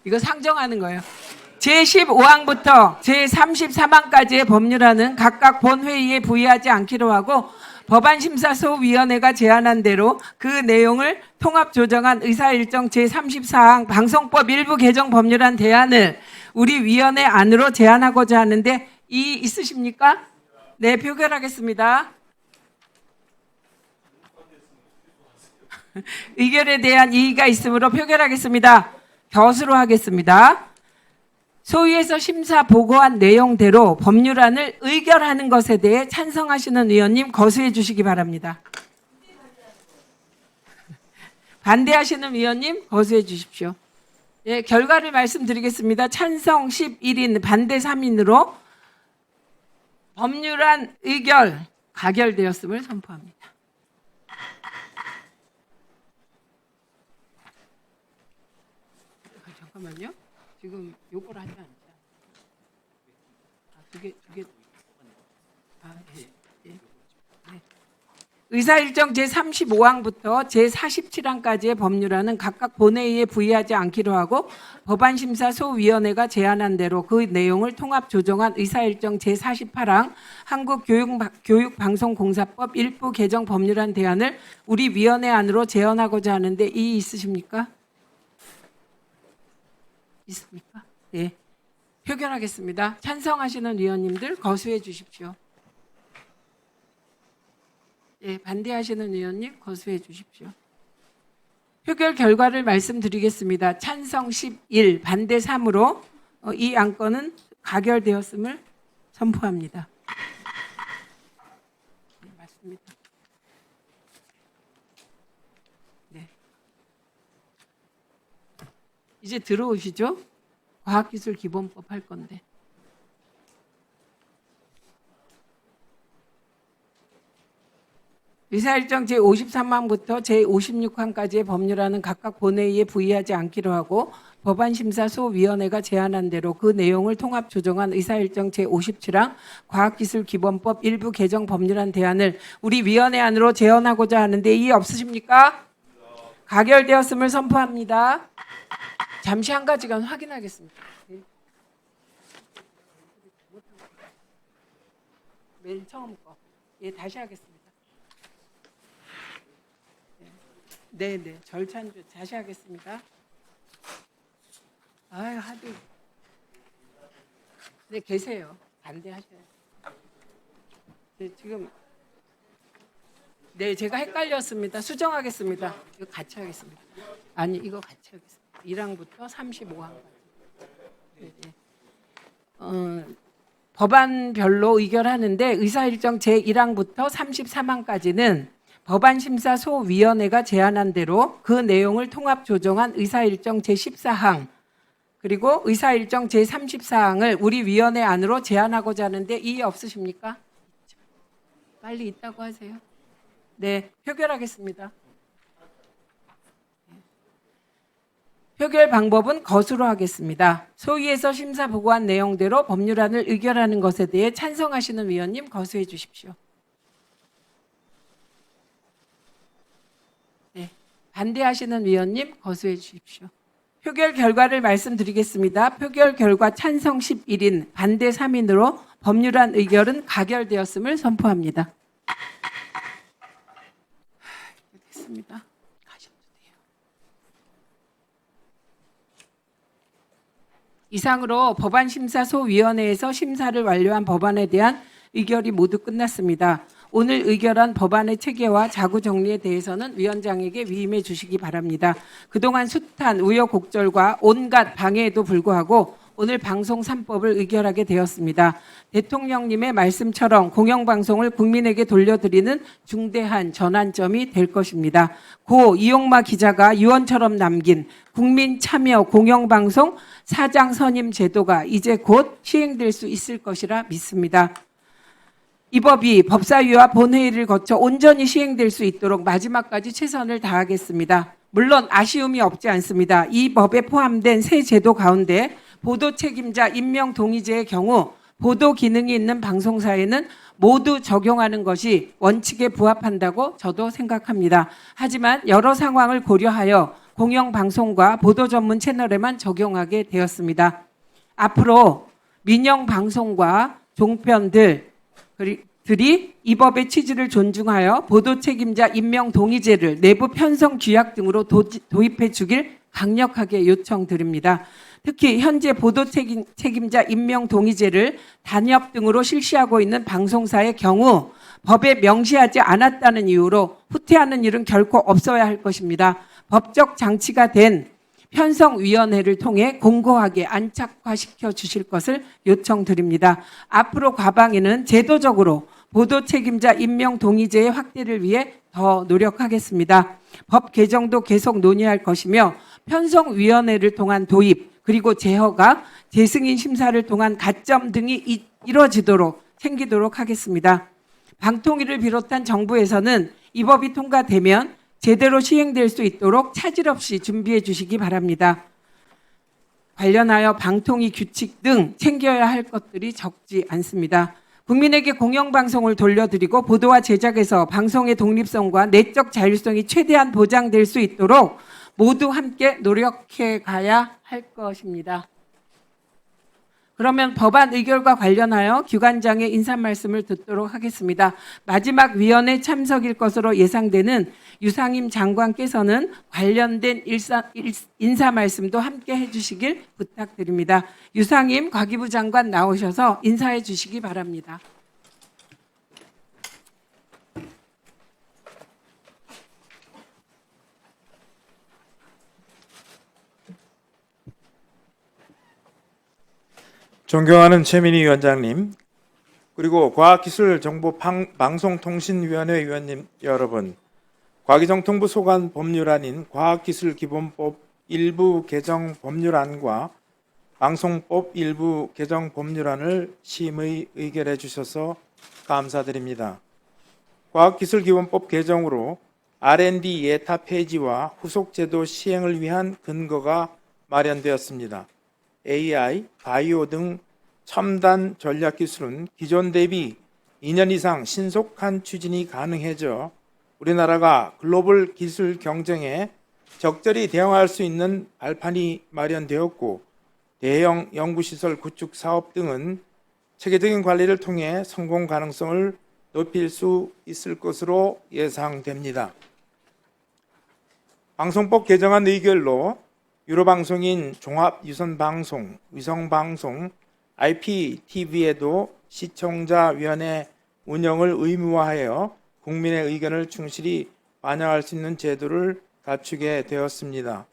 이거 상정하는 거예요. 제15항부터 제33항까지의 법률안은 각각 본회의에 부의하지 않기로 하고 법안심사소위원회가 제안한 대로 그 내용을 통합 조정한 의사일정 제34항 방송법 일부 개정 법률안 대안을 우리 위원회 안으로 제안하고자 하는데 이의 있으십니까? 네, 표결하겠습니다. 의결에 대한 이의가 있으므로 표결하겠습니다. 벼수로 하겠습니다. 소위에서 심사 보고한 내용대로 법률안을 의결하는 것에 대해 찬성하시는 의원님 거수해 주시기 바랍니다. 반대하시는 위원님 거수해 주십시오. 예, 결과를 말씀드리겠습니다. 찬성 11인, 반대 3인으로 법률안 의결 가결되었음을 선포합니다. 잠깐만요. 지금 요걸 하지 않자. 두 개. 예. 네. 의사일정 제35항부터 제47항까지의 법률안은 각각 본회의에 부의하지 않기로 하고 법안심사소위원회가 제안한 대로 그 내용을 통합 조정한 의사일정 제48항 한국교육방송공사법 일부 개정 법률안 대안을 우리 위원회 안으로 제언하고자 하는데 이의 있으십니까? 있습니까? 네. 표결하겠습니다. 찬성하시는 위원님들 거수해 주십시오. 예, 반대하시는 의원님 거수해 주십시오. 표결 결과를 말씀드리겠습니다. 찬성 11, 반대 3으로 이 안건은 가결되었음을 선포합니다. 네, 맞습니다. 네. 이제 들어오시죠. 과학기술기본법 할 건데. 의사일정 제53항부터 제56항까지의 법률안은 각각 본회의에 부의하지 않기로 하고 법안심사소위원회가 제안한 대로 그 내용을 통합 조정한 의사일정 제57항 과학기술기본법 일부 개정 법률안 대안을 우리 위원회 안으로 제언하고자 하는데 이의 없으십니까? 가결되었음을 선포합니다. 잠시 한 가지간 확인하겠습니다. 맨 처음 거. 예, 다시 하겠습니다. 네, 절찬주 다시 하겠습니다. 아유, 하도. 네, 계세요. 반대하셔요. 네, 지금. 네, 제가 헷갈렸습니다. 수정하겠습니다. 이거 같이 하겠습니다. 아니, 이거 같이 하겠습니다. 1항부터 35항까지. 네. 법안별로 의결하는데 의사일정 제1항부터 33항까지는 법안심사소위원회가 제안한 대로 그 내용을 통합 조정한 의사일정 제14항 그리고 의사일정 제34항을 우리 위원회 안으로 제안하고자 하는데 이의 없으십니까? 빨리 있다고 하세요. 네, 표결하겠습니다. 표결 방법은 거수로 하겠습니다. 소위에서 심사 보고한 내용대로 법률안을 의결하는 것에 대해 찬성하시는 위원님 거수해 주십시오. 네, 반대하시는 위원님 거수해 주십시오. 표결 결과를 말씀드리겠습니다. 표결 결과 찬성 11인, 반대 3인으로 법률안 의결은 가결되었음을 선포합니다. 됐습니다. 이상으로 법안심사소위원회에서 심사를 완료한 법안에 대한 의결이 모두 끝났습니다. 오늘 의결한 법안의 체계와 자구 정리에 대해서는 위원장에게 위임해 주시기 바랍니다. 그동안 숱한 우여곡절과 온갖 방해에도 불구하고 오늘 방송 3법을 의결하게 되었습니다. 대통령님의 말씀처럼 공영방송을 국민에게 돌려드리는 중대한 전환점이 될 것입니다. 고 이용마 기자가 유언처럼 남긴 국민 참여 공영방송 사장 선임 제도가 이제 곧 시행될 수 있을 것이라 믿습니다. 이 법이 법사위와 본회의를 거쳐 온전히 시행될 수 있도록 마지막까지 최선을 다하겠습니다. 물론 아쉬움이 없지 않습니다. 이 법에 포함된 새 제도 가운데 보도 책임자 임명 동의제의 경우 보도 기능이 있는 방송사에는 모두 적용하는 것이 원칙에 부합한다고 저도 생각합니다. 하지만 여러 상황을 고려하여 공영방송과 보도 전문 채널에만 적용하게 되었습니다. 앞으로 민영방송과 종편들이 이 법의 취지를 존중하여 보도 책임자 임명 동의제를 내부 편성 규약 등으로 도입해 주길 강력하게 요청드립니다. 특히 현재 보도 책임자 임명 동의제를 단협 등으로 실시하고 있는 방송사의 경우 법에 명시하지 않았다는 이유로 후퇴하는 일은 결코 없어야 할 것입니다. 법적 장치가 된 편성위원회를 통해 공고하게 안착화시켜 주실 것을 요청드립니다. 앞으로 과방위는 제도적으로 보도 책임자 임명 동의제의 확대를 위해 더 노력하겠습니다. 법 개정도 계속 논의할 것이며 편성위원회를 통한 도입 그리고 제허가 재승인 심사를 통한 가점 등이 이뤄지도록 챙기도록 하겠습니다. 방통위를 비롯한 정부에서는 이 법이 통과되면 제대로 시행될 수 있도록 차질 없이 준비해 주시기 바랍니다. 관련하여 방통위 규칙 등 챙겨야 할 것들이 적지 않습니다. 국민에게 공영방송을 돌려드리고 보도와 제작에서 방송의 독립성과 내적 자율성이 최대한 보장될 수 있도록 모두 함께 노력해 가야 할 것입니다. 그러면 법안 의결과 관련하여 기관장의 인사 말씀을 듣도록 하겠습니다. 마지막 위원회 참석일 것으로 예상되는 유상임 장관께서는 관련된 인사 말씀도 함께 해주시길 부탁드립니다. 유상임 과기부 장관 나오셔서 인사해 주시기 바랍니다. 존경하는 최민희 위원장님, 그리고 과학기술정보방송통신위원회 위원님 여러분, 과기정통부 소관 법률안인 과학기술기본법 일부 개정 법률안과 방송법 일부 개정 법률안을 심의 의결해 주셔서 감사드립니다. 과학기술기본법 개정으로 R&D 예타 폐지와 후속제도 시행을 위한 근거가 마련되었습니다. AI, 바이오 등 첨단 전략기술은 기존 대비 2년 이상 신속한 추진이 가능해져 우리나라가 글로벌 기술 경쟁에 적절히 대응할 수 있는 발판이 마련되었고 대형 연구시설 구축 사업 등은 체계적인 관리를 통해 성공 가능성을 높일 수 있을 것으로 예상됩니다. 방송법 개정안 의결로 유료방송인 종합유선방송, 위성방송, IPTV에도 시청자위원회 운영을 의무화하여 국민의 의견을 충실히 반영할 수 있는 제도를 갖추게 되었습니다.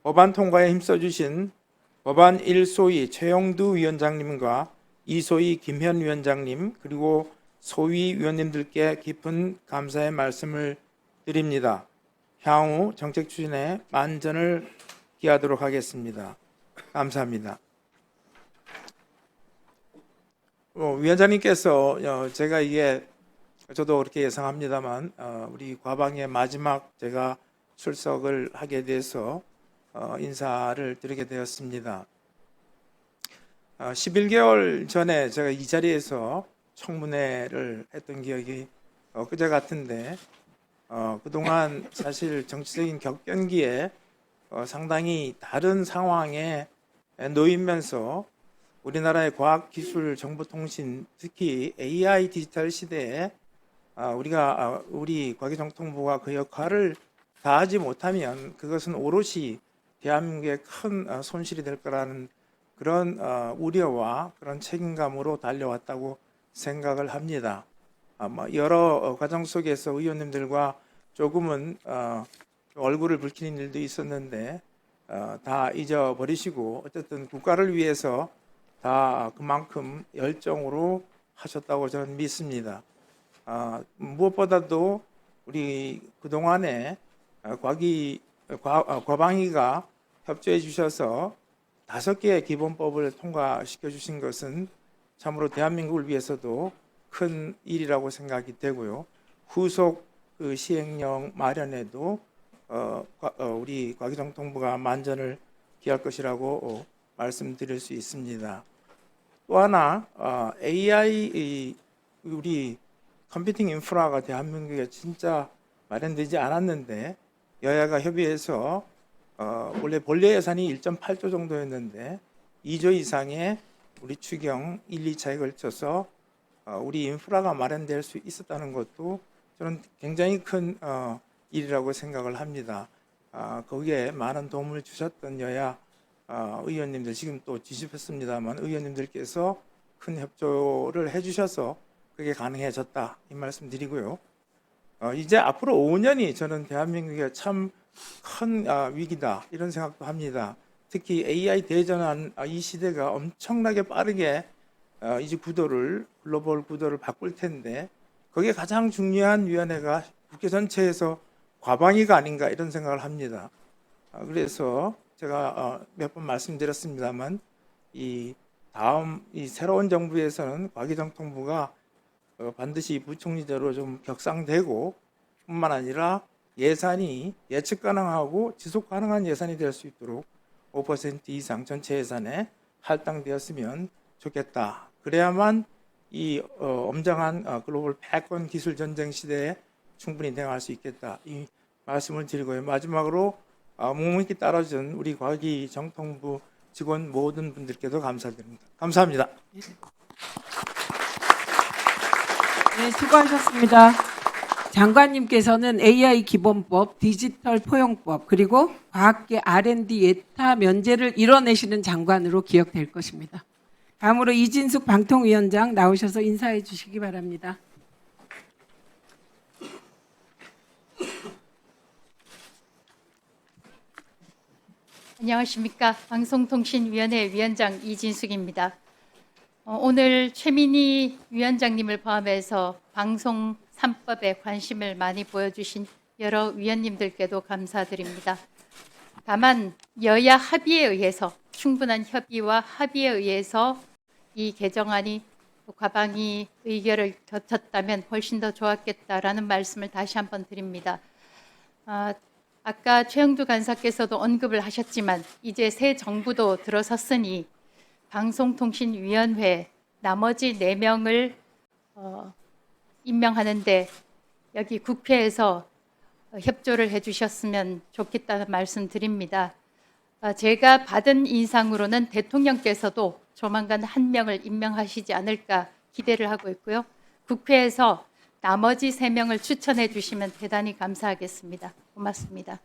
법안 통과에 힘써주신 법안 1소위 최영두 위원장님과 2소위 김현 위원장님 그리고 소위 위원님들께 깊은 감사의 말씀을 드립니다. 향후 정책 추진에 만전을 기하도록 하겠습니다. 감사합니다. 위원장님께서 제가 이게 저도 그렇게 예상합니다만 우리 과방의 마지막 제가 출석을 하게 돼서 인사를 드리게 되었습니다. 11개월 전에 제가 이 자리에서 청문회를 했던 기억이 그제 같은데 그동안 사실 정치적인 격변기에 상당히 다른 상황에 놓이면서 우리나라의 과학기술, 정보통신, 특히 AI 디지털 시대에 우리 과기정통부가 그 역할을 다하지 못하면 그것은 오롯이 대한민국의 큰 손실이 될 거라는 그런 우려와 그런 책임감으로 달려왔다고 생각을 합니다. 여러 과정 속에서 의원님들과 조금은 얼굴을 붉히는 일도 있었는데 다 잊어버리시고 어쨌든 국가를 위해서 다 그만큼 열정으로 하셨다고 저는 믿습니다. 무엇보다도 우리 그동안에 과방위가 협조해 주셔서 5개의 기본법을 통과시켜 주신 것은 참으로 대한민국을 위해서도 큰 일이라고 생각이 되고요. 후속 그 시행령 마련에도 우리 과기정통부가 만전을 기할 것이라고 말씀드릴 수 있습니다. 또 하나 AI 우리 컴퓨팅 인프라가 대한민국에 진짜 마련되지 않았는데 여야가 협의해서 원래 본래 예산이 1.8조 정도였는데 2조 이상의 우리 추경 1, 2차에 걸쳐서 우리 인프라가 마련될 수 있었다는 것도 저는 굉장히 큰 일이라고 생각을 합니다. 거기에 많은 도움을 주셨던 여야 의원님들 지금 또 뒤집혔습니다만 의원님들께서 큰 협조를 해주셔서 그게 가능해졌다 이 말씀 드리고요. 이제 앞으로 5년이 저는 대한민국에 참 큰 위기다 이런 생각도 합니다. 특히 AI 대전환 이 시대가 엄청나게 빠르게 이제 글로벌 구도를 바꿀 텐데 거기에 가장 중요한 위원회가 국회 전체에서 과방위가 아닌가 이런 생각을 합니다. 그래서 제가 몇 번 말씀드렸습니다만 이 새로운 정부에서는 과기정통부가 반드시 부총리제로 좀 격상되고 뿐만 아니라 예산이 예측 가능하고 지속 가능한 예산이 될 수 있도록 5% 이상 전체 예산에 할당되었으면 좋겠다. 그래야만 이 엄정한 글로벌 패권 기술 전쟁 시대에 충분히 대응할 수 있겠다. 이 말씀을 드리고요. 마지막으로 묵묵히 따라준 우리 과기정통부 직원 모든 분들께도 감사드립니다. 감사합니다. 네, 수고하셨습니다. 장관님께서는 AI 기본법, 디지털 포용법, 그리고 과학계 R&D 예타 면제를 이뤄내시는 장관으로 기억될 것입니다. 다음으로 이진숙 방통위원장 나오셔서 인사해 주시기 바랍니다. 안녕하십니까. 방송통신위원회 위원장 이진숙입니다. 오늘 최민희 위원장님을 포함해서 방송 3법에 관심을 많이 보여주신 여러 위원님들께도 감사드립니다. 다만 여야 합의에 의해서 충분한 협의와 합의에 의해서 이 개정안이 과방위 의결을 거쳤다면 훨씬 더 좋았겠다라는 말씀을 다시 한번 드립니다. 아까 최영두 간사께서도 언급을 하셨지만 이제 새 정부도 들어섰으니 방송통신위원회 나머지 4명을 임명하는데 여기 국회에서 협조를 해주셨으면 좋겠다는 말씀 드립니다. 제가 받은 인상으로는 대통령께서도 조만간 1명을 임명하시지 않을까 기대를 하고 있고요. 국회에서 나머지 3명을 추천해 주시면 대단히 감사하겠습니다. 고맙습니다.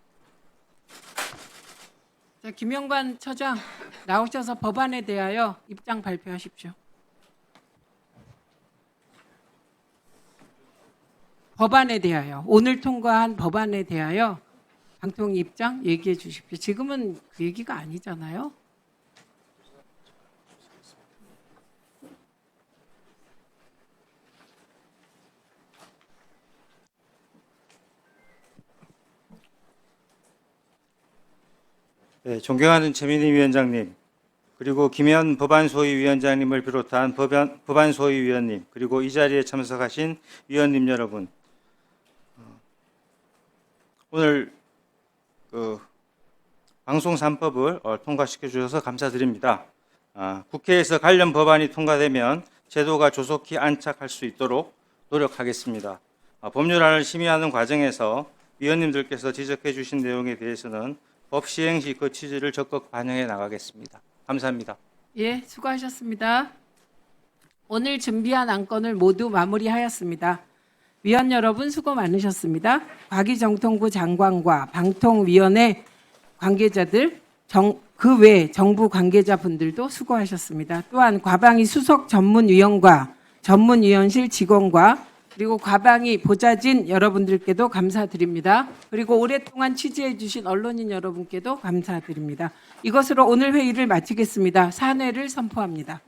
자, 김영관 처장 나오셔서 법안에 대하여 입장 발표하십시오. 법안에 대하여 오늘 통과한 법안에 대하여 방통 입장 얘기해 주십시오. 지금은 그 얘기가 아니잖아요. 네, 존경하는 최민희 위원장님, 그리고 김현 법안소위위원장님을 비롯한 법안소위위원님, 그리고 이 자리에 참석하신 위원님 여러분, 오늘 방송 3법을 통과시켜 주셔서 감사드립니다. 국회에서 관련 법안이 통과되면 제도가 조속히 안착할 수 있도록 노력하겠습니다. 법률안을 심의하는 과정에서 위원님들께서 지적해 주신 내용에 대해서는 법 시행 시 그 취지를 적극 반영해 나가겠습니다. 감사합니다. 예, 수고하셨습니다. 오늘 준비한 안건을 모두 마무리하였습니다. 위원 여러분 수고 많으셨습니다. 과기정통부 장관과 방통위원회 관계자들, 그 외 정부 관계자분들도 수고하셨습니다. 또한 과방위 수석 전문위원과 전문위원실 직원과 그리고 과방위 보좌진 여러분들께도 감사드립니다. 그리고 오랫동안 취재해 주신 언론인 여러분께도 감사드립니다. 이것으로 오늘 회의를 마치겠습니다. 산회를 선포합니다.